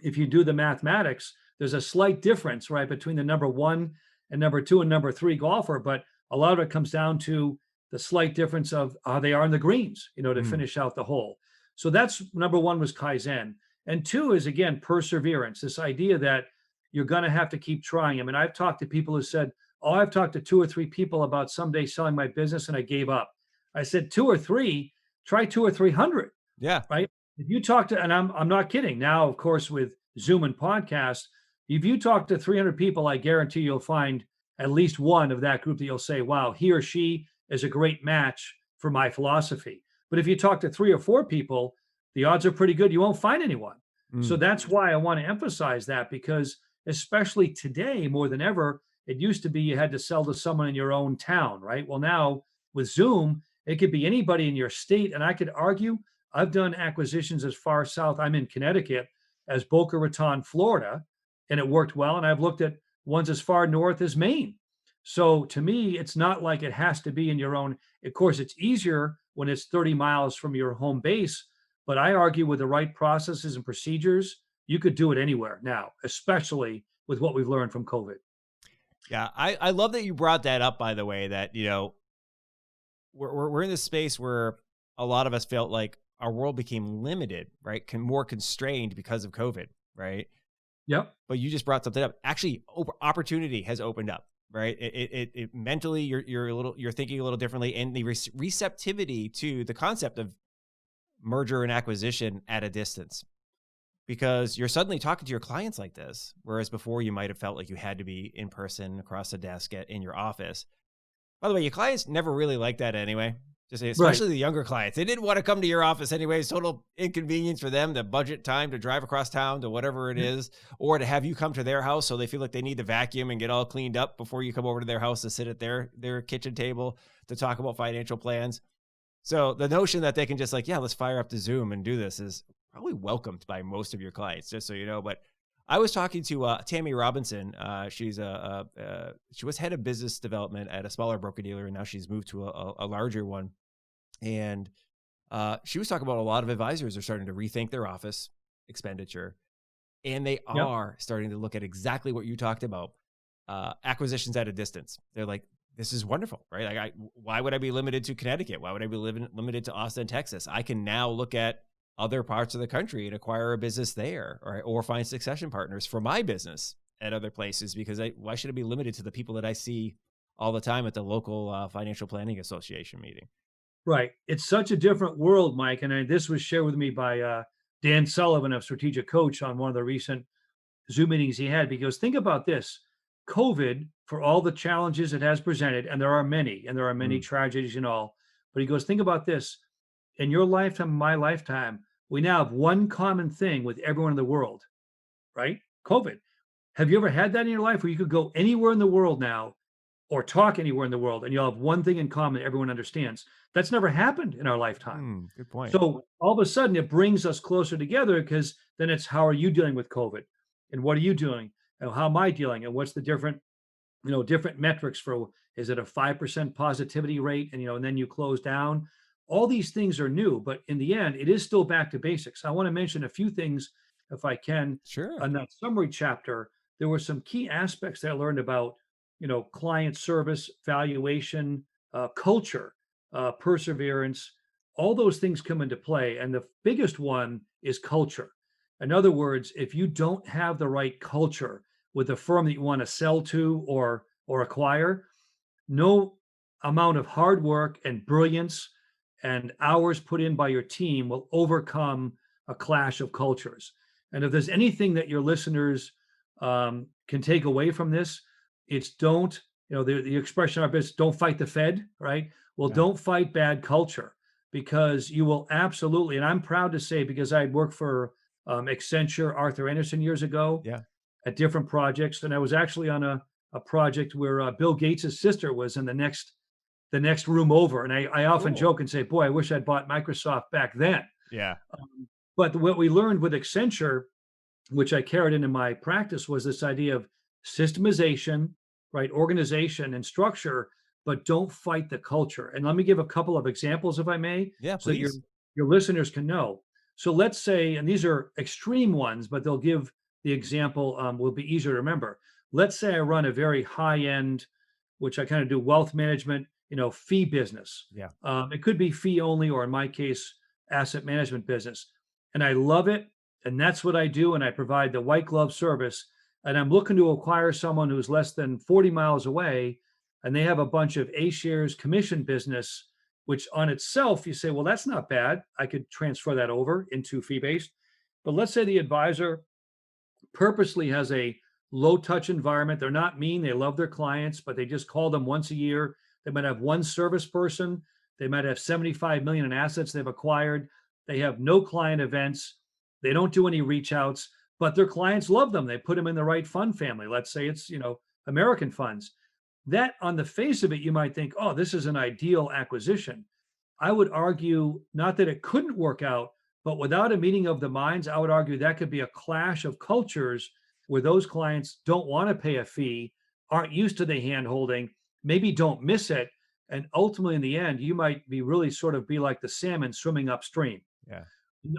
if you do the mathematics, there's a slight difference, right, between the number one and number two and number three golfer. But a lot of it comes down to the slight difference of how they are in the greens, to finish out the hole. So that's number one was Kaizen. And two is, again, perseverance, this idea that you're going to have to keep trying. I mean, I've talked to people who said, oh, I've talked to 2 or 3 people about someday selling my business and I gave up. I said, 2 or 3, try 2 or 300. Yeah. Right. If you talk to, and I'm not kidding now, of course, with Zoom and podcast, if you talk to 300 people, I guarantee you'll find at least one of that group that you'll say, wow, he or she is a great match for my philosophy. But if you talk to 3 or 4 people, the odds are pretty good you won't find anyone. So that's why I want to emphasize that, because especially today, more than ever, it used to be you had to sell to someone in your own town, right? Well, now with Zoom, it could be anybody in your state. And I could argue, I've done acquisitions as far south, I'm in Connecticut, as Boca Raton, Florida, and it worked well. And I've looked at ones as far north as Maine. So to me, it's not like it has to be in your own. Of course, it's easier when it's 30 miles from your home base. But I argue with the right processes and procedures, you could do it anywhere now, especially with what we've learned from COVID. Yeah, I love that you brought that up, by the way, that, we're in this space where a lot of us felt like our world became limited, right? More constrained because of COVID, right? Yep. But you just brought something up. Actually, opportunity has opened up, right? It mentally, you're thinking a little differently, and the receptivity to the concept of merger and acquisition at a distance, because you're suddenly talking to your clients like this, whereas before you might have felt like you had to be in person across the desk in your office. By the way, your clients never really like that anyway. Right. Especially the younger clients. They didn't want to come to your office anyway. It's total inconvenience for them to budget time to drive across town to whatever it Yeah. is, or to have you come to their house so they feel like they need to vacuum and get all cleaned up before you come over to their house to sit at their kitchen table to talk about financial plans. So the notion that they can just like, yeah, let's fire up the Zoom and do this is probably welcomed by most of your clients, just so you know. But I was talking to Tammy Robinson. She's she was head of business development at a smaller broker dealer, and now she's moved to a larger one. And she was talking about a lot of advisors are starting to rethink their office expenditure, and they Yep. are starting to look at exactly what you talked about, acquisitions at a distance. They're like, this is wonderful, right? Like, why would I be limited to Connecticut? Why would I be limited to Austin, Texas? I can now look at other parts of the country and acquire a business there, or find succession partners for my business at other places, because why should it be limited to the people that I see all the time at the local financial planning association meeting? Right. It's such a different world, Mike. And this was shared with me by Dan Sullivan of Strategic Coach on one of the recent Zoom meetings he had. Because think about this: COVID, for all the challenges it has presented, and there are many Mm, tragedies and all. But he goes, think about this: in your lifetime, my lifetime, we now have one common thing with everyone in the world, right? COVID. Have you ever had that in your life where you could go anywhere in the world now or talk anywhere in the world and you'll have one thing in common that everyone understands? That's never happened in our lifetime. good point. So all of a sudden it brings us closer together, because then it's, how are you dealing with COVID? And what are you doing? And how am I dealing? And what's the different metrics for, is it a 5% positivity rate? And and then you close down. All these things are new, but in the end, it is still back to basics. I want to mention a few things, if I can. Sure. On that summary chapter, there were some key aspects that I learned about, client service, valuation, culture, perseverance. All those things come into play. And the biggest one is culture. In other words, if you don't have the right culture with the firm that you want to sell to or acquire, no amount of hard work and brilliance and hours put in by your team will overcome a clash of cultures. And if there's anything that your listeners can take away from this, it's don't, the expression in our business, don't fight the Fed, right? Well, Yeah. don't fight bad culture, because you will absolutely, and I'm proud to say, because I worked for Accenture, Arthur Anderson years ago Yeah. at different projects. And I was actually on a project where Bill Gates' sister was in the next room over. And I often Cool. joke and say, boy, I wish I'd bought Microsoft back then. Yeah. But what we learned with Accenture, which I carried into my practice, was this idea of systemization, right? Organization and structure, but don't fight the culture. And let me give a couple of examples, if I may, Yeah. so that your Please. your listeners can know. So let's say, and these are extreme ones, but they'll give the example, will be easier to remember. Let's say I run a very high end, which I kind of do, wealth management, fee business. Yeah. It could be fee only, or in my case, asset management business. And I love it. And that's what I do. And I provide the white glove service. And I'm looking to acquire someone who's less than 40 miles away, and they have a bunch of A shares commission business, which on itself, you say, well, that's not bad. I could transfer that over into fee based. But let's say the advisor purposely has a low touch environment. They're not mean. They love their clients, but they just call them once a year. They might have one service person. They might have 75 million in assets they've acquired. They have no client events. They don't do any reach outs, but their clients love them. They put them in the right fund family. Let's say it's, American funds. That, on the face of it, you might think, oh, this is an ideal acquisition. I would argue not that it couldn't work out, but without a meeting of the minds, I would argue that could be a clash of cultures, where those clients don't want to pay a fee, aren't used to the hand holding, maybe don't miss it. And ultimately, in the end, you might be really sort of be like the salmon swimming upstream. Yeah.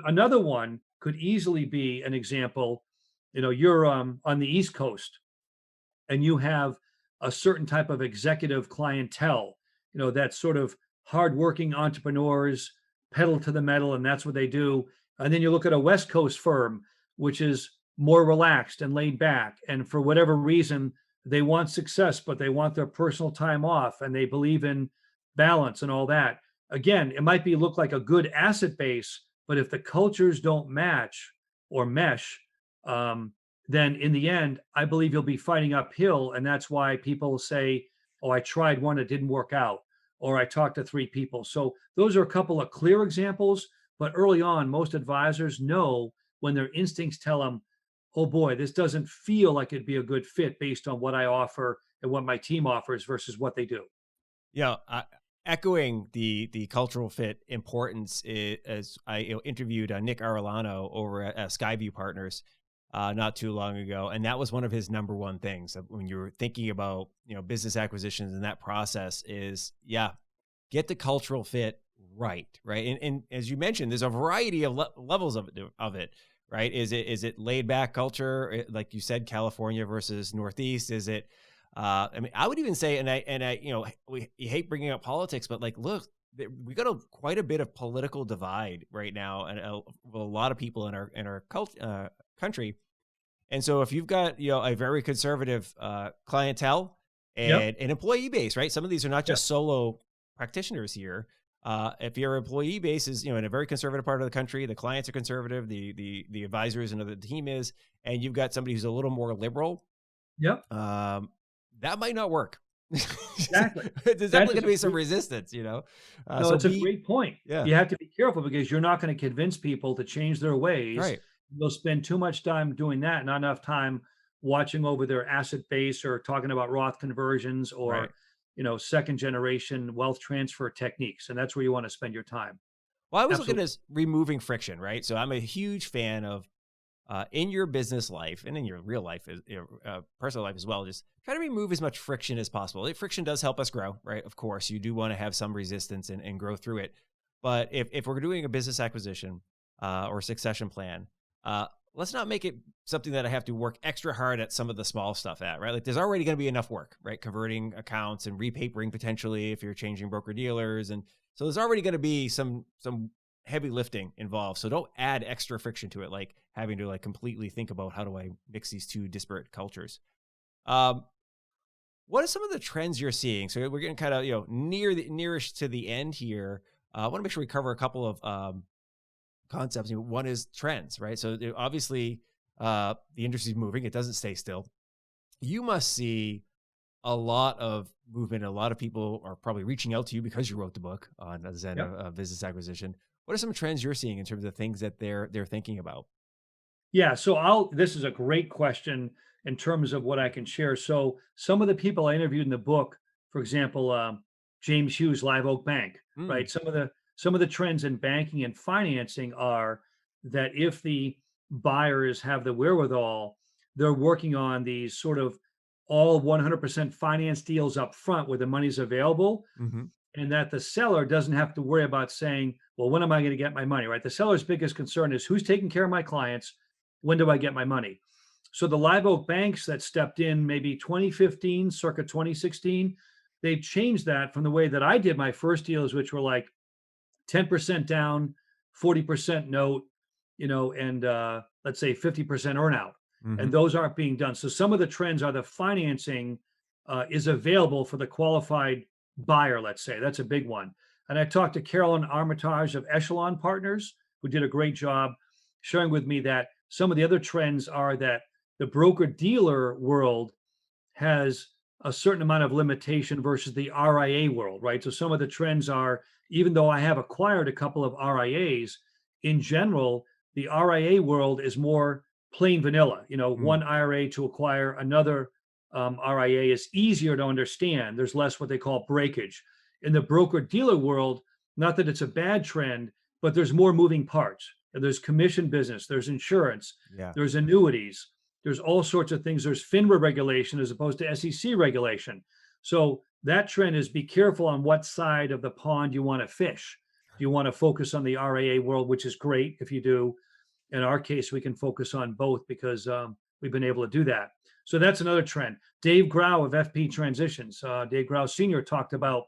Another one could easily be an example. You're on the East Coast, and you have a certain type of executive clientele, that's sort of hardworking entrepreneurs, pedal to the metal, and that's what they do. And then you look at a West Coast firm, which is more relaxed and laid back. And for whatever reason, they want success, but they want their personal time off and they believe in balance and all that. Again, it might be look like a good asset base, but if the cultures don't match or mesh, um, then in the end, I believe you'll be fighting uphill. And that's why people say, oh, I tried one, it didn't work out, or I talked to three people. So those are a couple of clear examples. But early on, most advisors know when their instincts tell them, oh boy, this doesn't feel like it'd be a good fit based on what I offer and what my team offers versus what they do. Yeah, echoing the cultural fit importance, as I interviewed Nick Arellano over at Skyview Partners not too long ago, and that was one of his number one things when you were thinking about business acquisitions and that process is get the cultural fit right, and as you mentioned, there's a variety of levels of it. Right? Is it laid back culture, like you said, California versus Northeast? Is it? I mean, I would even say, and I, we hate bringing up politics, but like, look, we got quite a bit of political divide right now, and a lot of people in our country. And so, if you've got a very conservative clientele and Yep. an employee base, right? Some of these are not Yep. just solo practitioners here. If your employee base is, in a very conservative part of the country, the clients are conservative, the advisors and the team is, and you've got somebody who's a little more liberal, Yep. that might not work. Exactly. There's That's definitely going to be some resistance, No, so it's a great point. yeah, You have to be careful because you're not going to convince people to change their ways. right, They'll spend too much time doing that, not enough time watching over their asset base or talking about Roth conversions right. or, second generation wealth transfer techniques. And that's where you want to spend your time. Well, I was looking at Absolutely. as removing friction, right? So I'm a huge fan of in your business life and in your real life, personal life as well, just try to remove as much friction as possible. Friction does help us grow, right? Of course, you do want to have some resistance and grow through it. But if we're doing a business acquisition or succession plan, let's not make it something that I have to work extra hard at some of the small stuff at, right? Like there's already going to be enough work, right? Converting accounts and repapering potentially if you're changing broker dealers. And so there's already going to be some heavy lifting involved. So don't add extra friction to it, like having to completely think about how do I mix these two disparate cultures. Um, what are some of the trends you're seeing? So we're getting kind of nearish to the end here. I want to make sure we cover a couple of concepts. One is trends, right? So obviously the industry's moving; it doesn't stay still. You must see a lot of movement. A lot of people are probably reaching out to you because you wrote the book on the Zen Yep. of Business Acquisition. What are some trends you're seeing in terms of things that they're thinking about? Yeah, so this is a great question in terms of what I can share. So some of the people I interviewed in the book, for example, James Hughes, Live Oak Bank, Mm, right? Some of the trends in banking and financing are that if the buyers have the wherewithal, they're working on these sort of all 100% finance deals up front where the money's available hmm and that the seller doesn't have to worry about saying, well, when am I going to get my money, right? The seller's biggest concern is who's taking care of my clients? When do I get my money? So the live oak banks that stepped in maybe 2015, circa 2016, they've changed that from the way that I did my first deals, which were like 10% down, 40% note, and let's say 50% earnout. And hmm those aren't being done. So some of the trends are the financing is available for the qualified buyer, let's say. That's a big one. And I talked to Carolyn Armitage of Echelon Partners, who did a great job sharing with me that some of the other trends are that the broker dealer world has a certain amount of limitation versus the RIA world, right? So some of the trends are, even though I have acquired a couple of RIAs, in general, the RIA world is more plain vanilla. mm One IRA to acquire another RIA is easier to understand. There's less what they call breakage. In the broker dealer world, not that it's a bad trend, but there's more moving parts. There's commission business, there's insurance, Yeah. there's annuities, there's all sorts of things. There's FINRA regulation as opposed to SEC regulation. So that trend is be careful on what side of the pond you want to fish. Do you want to focus on the RAA world, which is great if you do? In our case, we can focus on both because we've been able to do that. So that's another trend. Dave Grau of FP Transitions, Dave Grau Sr. talked about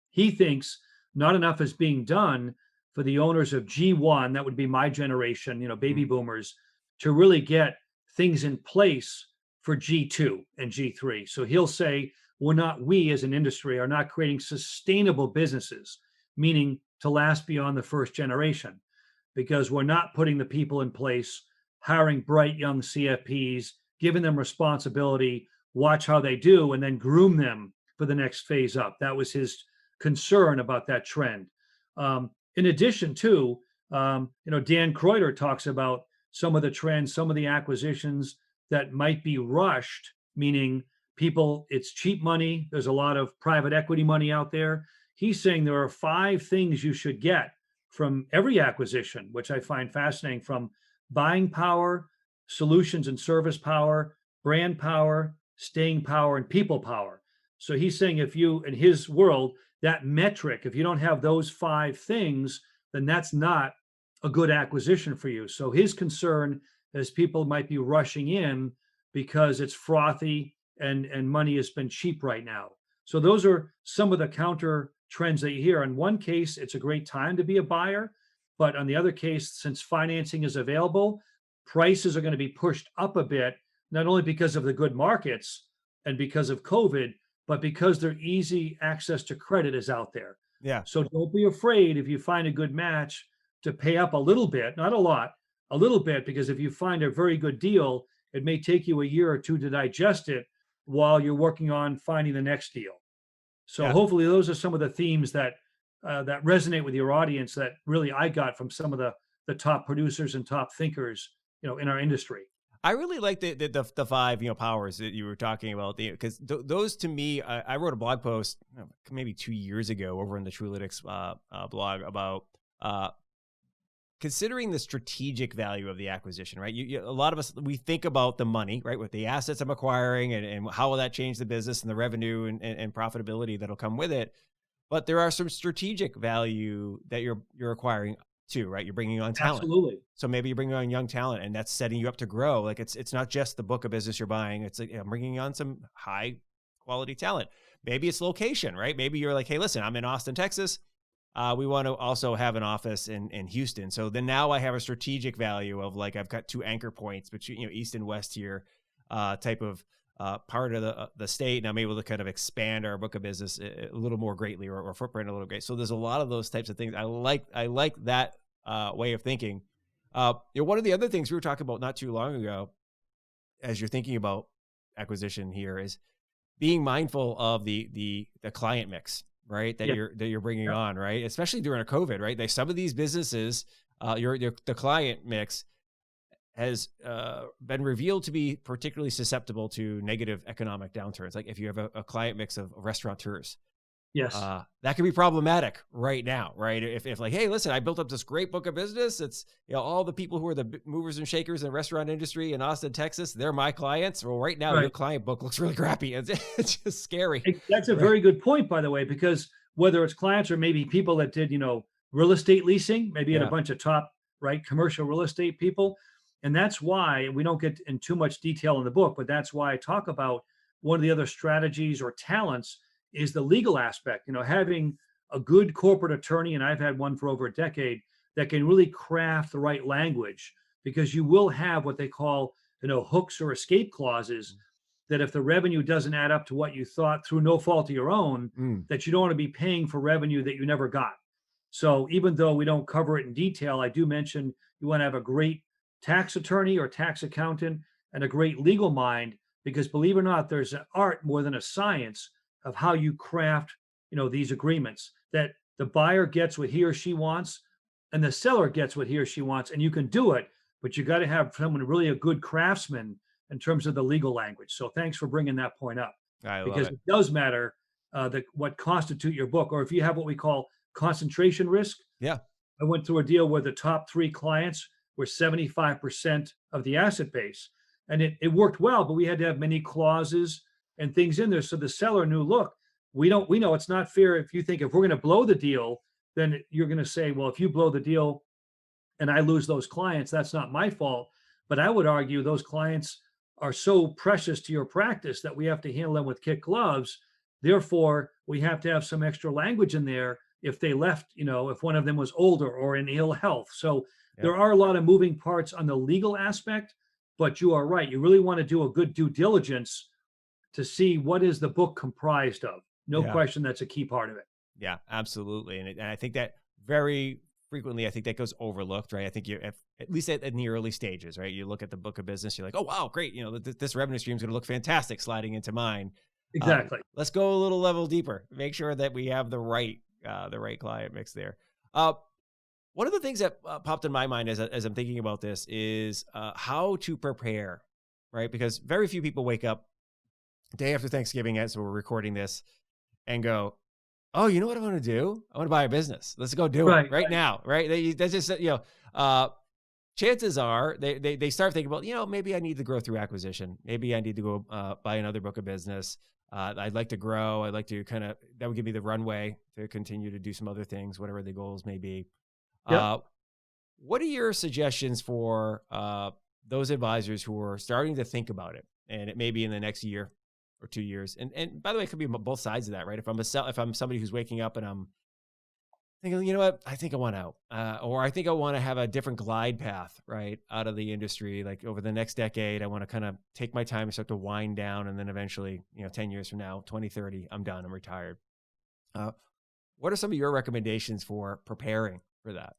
he thinks not enough is being done for the owners of G1, that would be my generation, baby boomers, to really get things in place for G2 and G3. So he'll say, we as an industry are not creating sustainable businesses, meaning to last beyond the first generation, because we're not putting the people in place, hiring bright young CFPs, giving them responsibility, watch how they do, and then groom them for the next phase up. That was his concern about that trend. In addition to, Dan Kreuter talks about some of the trends, some of the acquisitions that might be rushed, meaning people, it's cheap money. There's a lot of private equity money out there. He's saying there are 5 things you should get from every acquisition, which I find fascinating, from buying power, solutions and service power, brand power, staying power, and people power. So he's saying if you, in his world, that metric, if you don't have those 5 things, then that's not a good acquisition for you. So his concern is people might be rushing in because it's frothy and money has been cheap right now. So those are some of the counter trends that you hear. In one case, it's a great time to be a buyer, but on the other case, since financing is available, prices are going to be pushed up a bit, not only because of the good markets and because of COVID, but because their easy access to credit is out there. Yeah. So don't be afraid if you find a good match to pay up a little bit, not a lot, a little bit, because if you find a very good deal, it may take you a year or 2 to digest it while you're working on finding the next deal. So Yeah. hopefully those are some of the themes that that resonate with your audience that really I got from some of the top producers and top thinkers, in our industry. I really like the 5 powers that you were talking about, because those to me, I wrote a blog post maybe 2 years ago over in the Truelytics blog about considering the strategic value of the acquisition, right? A lot of us, we think about the money, right? With the assets I'm acquiring and how will that change the business and the revenue and profitability that'll come with it. But there are some strategic value that you're acquiring too, right? You're bringing on talent. Absolutely. So maybe you're bringing on young talent and that's setting you up to grow. Like it's not just the book of business you're buying. It's like, I'm bringing on some high quality talent. Maybe it's location, right? Maybe you're like, hey, listen, I'm in Austin, Texas. We want to also have an office in Houston. So then now I have a strategic value of like, I've got 2 anchor points between, east and west here, type of part of the state. And I'm able to kind of expand our book of business a little more greatly or footprint a little great. So there's a lot of those types of things. I like that way of thinking. One of the other things we were talking about not too long ago, as you're thinking about acquisition here, is being mindful of the client mix, right? That you're bringing on, right? Especially during a COVID, right? Some of these businesses, the client mix has been revealed to be particularly susceptible to negative economic downturns. Like if you have a client mix of restaurateurs, yes, that can be problematic right now, right? If like, hey, listen, I built up this great book of business. It's all the people who are the movers and shakers in the restaurant industry in Austin, Texas, they're my clients. Well, right now your client book looks really crappy. It's just scary. That's a very good point, by the way, because whether it's clients or maybe people that did, real estate leasing, maybe in a bunch of top, commercial real estate people. And that's why we don't get in too much detail in the book, but that's why I talk about one of the other strategies or talents is the legal aspect, having a good corporate attorney, and I've had one for over a decade, that can really craft the right language, because you will have what they call, hooks or escape clauses, that if the revenue doesn't add up to what you thought through no fault of your own, that you don't want to be paying for revenue that you never got. So even though we don't cover it in detail, I do mention you want to have a great tax attorney or tax accountant and a great legal mind, because believe it or not, there's an art more than a science of how you craft, these agreements, that the buyer gets what he or she wants and the seller gets what he or she wants, and you can do it, but you got to have someone really a good craftsman in terms of the legal language. So thanks for bringing that point up, because it does matter what constitute your book, or if you have what we call concentration risk. Yeah. I went through a deal where the top 3 clients were 75% of the asset base, and it worked well, but we had to have many clauses and things in there. So the seller knew, look, we know it's not fair if you think if we're going to blow the deal, then you're going to say, well, if you blow the deal and I lose those clients, that's not my fault. But I would argue those clients are so precious to your practice that we have to handle them with kid gloves. Therefore, we have to have some extra language in there if they left, if one of them was older or in ill health. So Yep. there are a lot of moving parts on the legal aspect, but you are right. You really want to do a good due diligence to see what is the book comprised of. No Yeah. question, that's a key part of it. Yeah, absolutely. And I think that very frequently, I think that goes overlooked, right? I think at least in the early stages, right? You look at the book of business, you're like, oh, wow, great. This revenue stream is going to look fantastic sliding into mine. Exactly. Let's go a little level deeper. Make sure that we have the right client mix there. One of the things that popped in my mind as I'm thinking about this is how to prepare, right? Because very few people wake up day after Thanksgiving, as we're recording this, and go, oh, you know what I want to do? I want to buy a business. Let's go do it right now, right? That's just, chances are they start thinking, well, maybe I need to grow through acquisition. Maybe I need to go buy another book of business. I'd like to grow. I'd like to that would give me the runway to continue to do some other things, whatever the goals may be. Yep. What are your suggestions for those advisors who are starting to think about it, and it may be in the next year or 2 years? And by the way, it could be both sides of that, right? If I'm somebody who's waking up and I'm thinking, you know what, I think I want out, or I think I want to have a different glide path, right, out of the industry. Like over the next decade, I want to kind of take my time and start to wind down, and then eventually, 10 years from now, 2030, I'm done, I'm retired. What are some of your recommendations for preparing for that?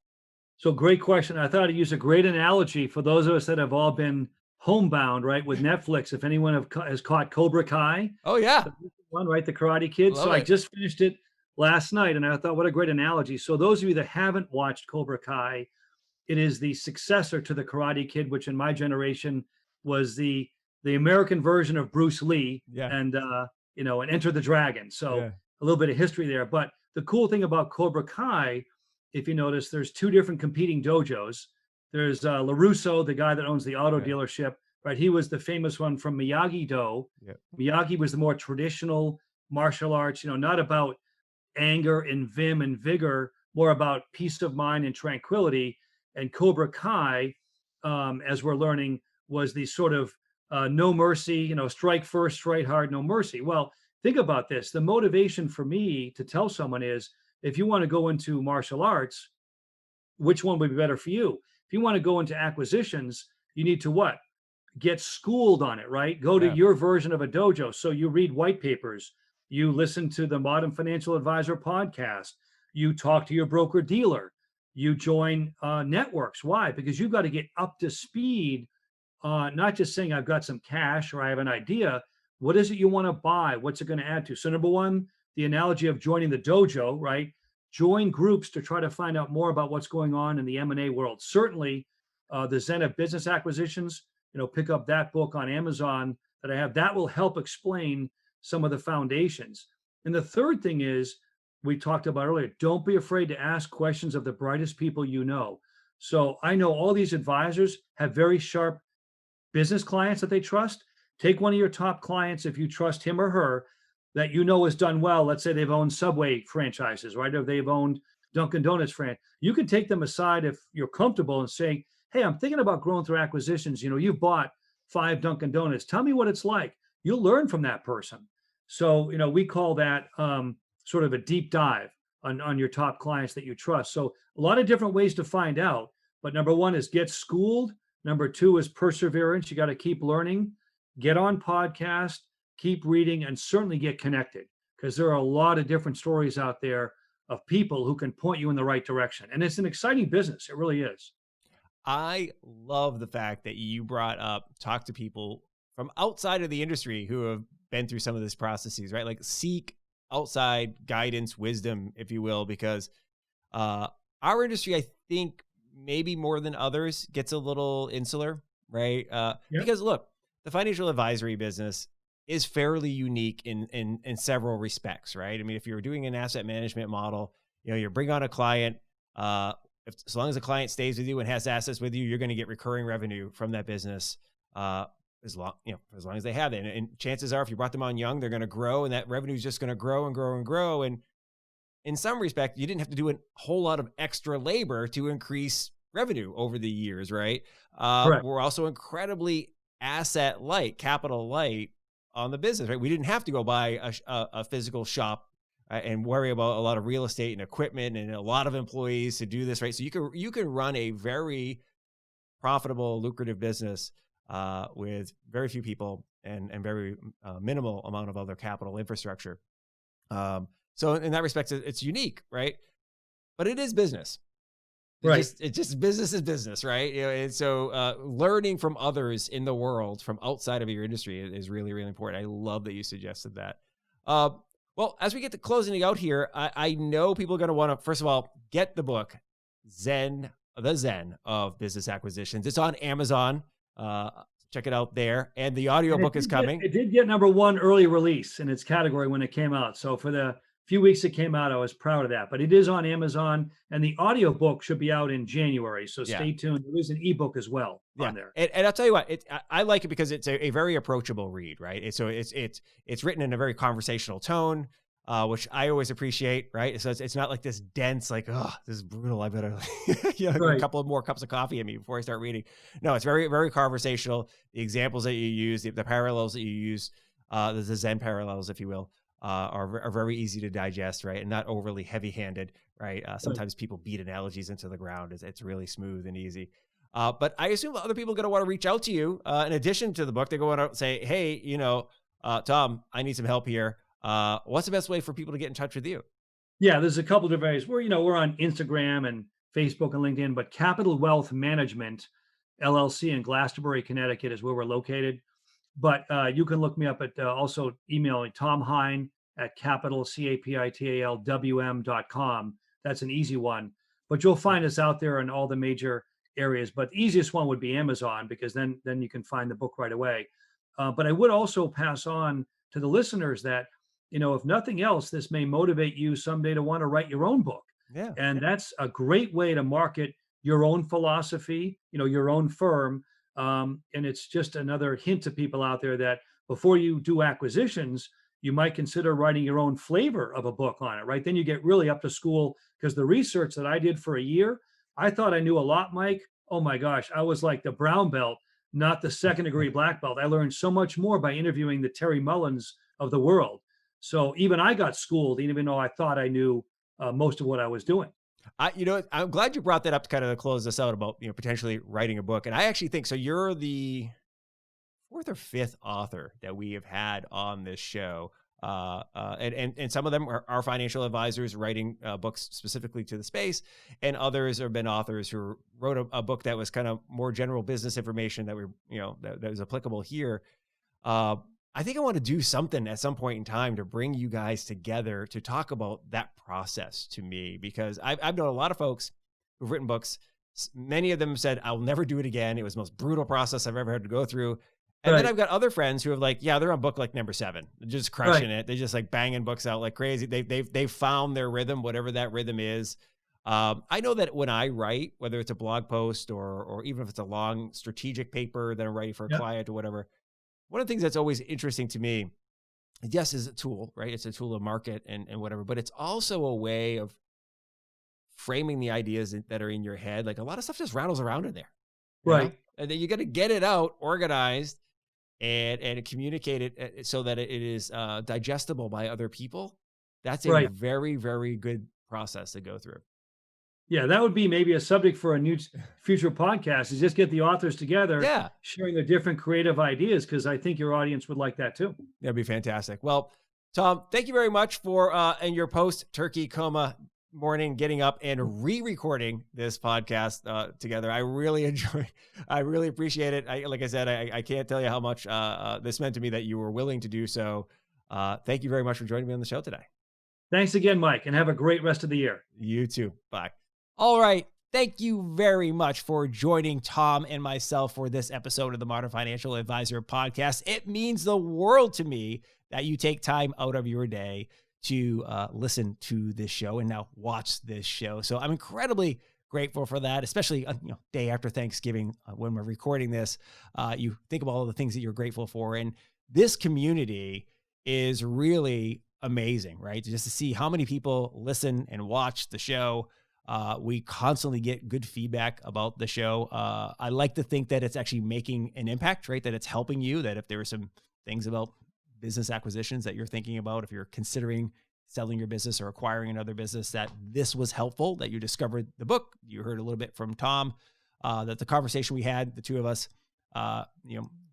So great question. I thought I'd use a great analogy for those of us that have all been homebound, right, with Netflix. If anyone has caught Cobra Kai. Oh, yeah. One, right, the Karate Kid. Love so it. I just finished it last night, and I thought, what a great analogy. So those of you that haven't watched Cobra Kai, it is the successor to the Karate Kid, which in my generation was the American version of Bruce Lee. Yeah. And and Enter the Dragon. So a little bit of history there. But the cool thing about Cobra Kai, if you notice, there's two different competing dojos. There's LaRusso, the guy that owns the auto dealership, right? He was the famous one from Miyagi-Do. Yep. Miyagi was the more traditional martial arts, not about anger and vim and vigor, more about peace of mind and tranquility. And Cobra Kai, as we're learning, was the sort of no mercy, strike first, strike hard, no mercy. Well, think about this. The motivation for me to tell someone is, if you want to go into martial arts, which one would be better for you? If you want to go into acquisitions, you need to what? Get schooled on it, right? Go to your version of a dojo. So you read white papers, you listen to the Modern Financial Advisor podcast, you talk to your broker dealer, you join networks. Why? Because you've got to get up to speed, not just saying I've got some cash or I have an idea. What is it you want to buy? What's it going to add to? So number one, the analogy of joining the dojo, right? Join groups to try to find out more about what's going on in the M&A world. Certainly, the Zen of Business Acquisitions, pick up that book on Amazon that I have. That will help explain some of the foundations. And the third thing is, we talked about earlier, don't be afraid to ask questions of the brightest people you know. So I know all these advisors have very sharp business clients that they trust. Take one of your top clients, if you trust him or her, that has done well. Let's say they've owned Subway franchises, right? Or they've owned Dunkin' Donuts franchise. You can take them aside if you're comfortable and say, hey, I'm thinking about growing through acquisitions. You've bought 5 Dunkin' Donuts. Tell me what it's like. You'll learn from that person. So, we call that sort of a deep dive on your top clients that you trust. So a lot of different ways to find out. But number one is get schooled. Number two is perseverance. You got to keep learning, get on podcast, keep reading, and certainly get connected, because there are a lot of different stories out there of people who can point you in the right direction. And it's an exciting business. It really is. I love the fact that you brought up, talk to people from outside of the industry who have been through some of these processes, right? Like seek outside guidance, wisdom, if you will, because our industry, I think maybe more than others, gets a little insular, right? Because look, the financial advisory business is fairly unique in several respects, right? I mean, if you're doing an asset management model, you bring on a client, as long as the client stays with you and has assets with you, you're going to get recurring revenue from that business, as long as they have it. And chances are, if you brought them on young, they're going to grow, and that revenue is just going to grow and grow and grow. And in some respect, you didn't have to do a whole lot of extra labor to increase revenue over the years, right? We're also incredibly asset light, capital light on the business, right? We didn't have to go buy a physical shop and worry about a lot of real estate and equipment and a lot of employees to do this, right? So you can run a very profitable, lucrative business with very few people and very minimal amount of other capital infrastructure. So in that respect, it's unique, right? But it is business. It's just business is business, right? And so learning from others in the world from outside of your industry is really, really important. I love that you suggested that. Well, as we get to closing out here, I know people are going to want to, first of all, get the book, The Zen of Business Acquisitions. It's on Amazon. Check it out there. And the audiobook is coming. It did get #1 early release in its category when it came out. So for the few weeks it came out, I was proud of that. But it is on Amazon, and the audiobook should be out in January. So stay tuned. There is an ebook as well on there. And I'll tell you what, I like it because it's a very approachable read, right? So it's written in a very conversational tone, which I always appreciate, right? So it's not like this dense, like, oh, this is brutal. I better a couple of more cups of coffee in me before I start reading. No, it's very, very conversational. The examples that you use, the parallels that you use, the Zen parallels, if you will, are very easy to digest, right? And not overly heavy-handed, right? Sometimes people beat analogies into the ground. It's really smooth and easy. But I assume other people are going to want to reach out to you. In addition to the book, they're going to say, hey, Tom, I need some help here. What's the best way for people to get in touch with you? Yeah, there's a couple of different ways. We're on Instagram and Facebook and LinkedIn, but Capital Wealth Management LLC in Glastonbury, Connecticut is where we're located. But you can look me up at also email me, Tom Hine at capitalwm.com. That's an easy one. But you'll find us out there in all the major areas. But the easiest one would be Amazon, because then you can find the book right away. But I would also pass on to the listeners that, if nothing else, this may motivate you someday to want to write your own book. Yeah. And that's a great way to market your own philosophy, your own firm. And it's just another hint to people out there that before you do acquisitions, you might consider writing your own flavor of a book on it, right? Then you get really up to school, because the research that I did for a year, I thought I knew a lot, Mike. Oh my gosh, I was like the brown belt, not the second degree black belt. I learned so much more by interviewing the Terry Mullins of the world. So even I got schooled, even though I thought I knew most of what I was doing. I'm glad you brought that up to kind of close this out about, potentially writing a book. And I actually think, so you're the 4th or 5th author that we have had on this show. And some of them are financial advisors writing books specifically to the space. And others have been authors who wrote a book that was kind of more general business information that that was applicable here. I think I want to do something at some point in time to bring you guys together to talk about that process to me, because I've known a lot of folks who've written books. Many of them said, I'll never do it again. It was the most brutal process I've ever had to go through. And then I've got other friends who have they're on book like number 7, just crushing it. They're just banging books out like crazy. They've found their rhythm, whatever that rhythm is. I know that when I write, whether it's a blog post or even if it's a long strategic paper that I'm writing for a client or whatever, one of the things that's always interesting to me, yes, is a tool, right? It's a tool to market and whatever, but it's also a way of framing the ideas that are in your head. Like a lot of stuff just rattles around in there. Right. And then you got to get it out, organized, and communicate it so that it is digestible by other people. That's a very, very good process to go through. Yeah, that would be maybe a subject for a new future podcast, is just get the authors together, sharing their different creative ideas, because I think your audience would like that too. That'd be fantastic. Well, Tom, thank you very much for in your post-turkey coma morning, getting up and re-recording this podcast together. I really appreciate it. Like I said, I can't tell you how much this meant to me that you were willing to do so. Thank you very much for joining me on the show today. Thanks again, Mike, and have a great rest of the year. You too. Bye. All right. Thank you very much for joining Tom and myself for this episode of the Modern Financial Advisor podcast. It means the world to me that you take time out of your day to listen to this show and now watch this show. So I'm incredibly grateful for that, especially day after Thanksgiving when we're recording this. You think about all the things that you're grateful for. And this community is really amazing, right? Just to see how many people listen and watch the show. We constantly get good feedback about the show. I like to think that it's actually making an impact, right? That it's helping you, that if there are some things about business acquisitions that you're thinking about, if you're considering selling your business or acquiring another business, that this was helpful, that you discovered the book. You heard a little bit from Tom, that the conversation we had, the two of us,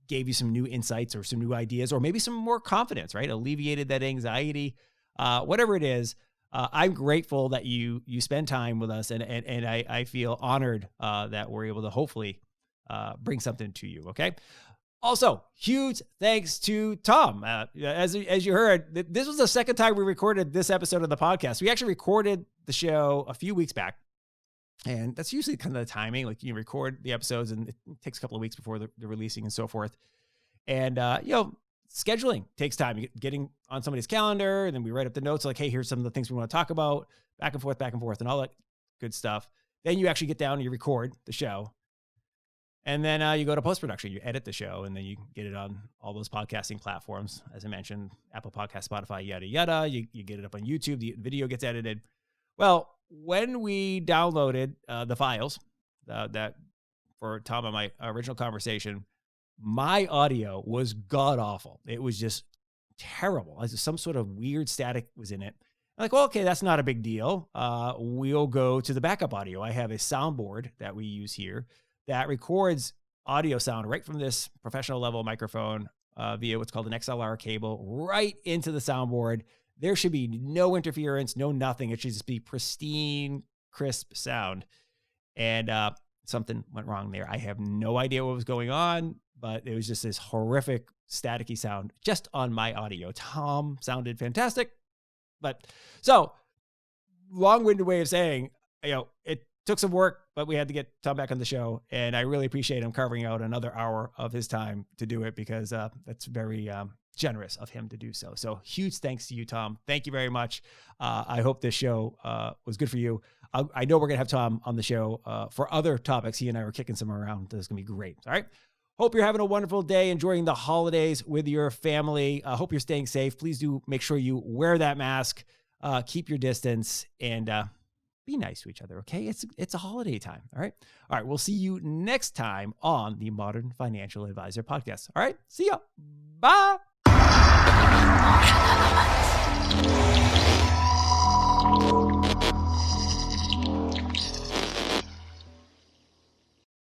gave you some new insights or some new ideas, or maybe some more confidence, right? Alleviated that anxiety, whatever it is. I'm grateful that you spend time with us, and I feel honored that we're able to hopefully bring something to you. Okay. Also, huge thanks to Tom. As you heard, this was the second time we recorded this episode of the podcast. We actually recorded the show a few weeks back, and that's usually kind of the timing. Like, you record the episodes, and it takes a couple of weeks before the releasing and so forth. And scheduling takes time. Getting on somebody's calendar, and then we write up the notes like, hey, here's some of the things we want to talk about, back and forth, and all that good stuff. Then you actually get down and you record the show. And then you go to post-production, you edit the show, and then you get it on all those podcasting platforms. As I mentioned, Apple Podcasts, Spotify, yada, yada. You get it up on YouTube. The video gets edited. Well, when we downloaded the files that for Tom and my original conversation, my audio was god-awful. It was just terrible. Some sort of weird static was in it. I'm like, well, okay, that's not a big deal. We'll go to the backup audio. I have a soundboard that we use here that records audio sound right from this professional level microphone via what's called an XLR cable right into the soundboard. There should be no interference, no nothing. It should just be pristine, crisp sound. And something went wrong there. I have no idea what was going on, but it was just this horrific staticky sound just on my audio. Tom sounded fantastic. But so long-winded way of saying, it took some work, but we had to get Tom back on the show, and I really appreciate him carving out another hour of his time to do it, because that's very generous of him to do so. So huge thanks to you, Tom. Thank you very much. I hope this show was good for you. I know we're going to have Tom on the show for other topics. He and I were kicking some around. This is going to be great. All right. Hope you're having a wonderful day, enjoying the holidays with your family. Hope you're staying safe. Please do make sure you wear that mask, keep your distance, and be nice to each other, okay? It's a holiday time, all right? All right, we'll see you next time on the Modern Financial Advisor Podcast. All right, see ya. Bye.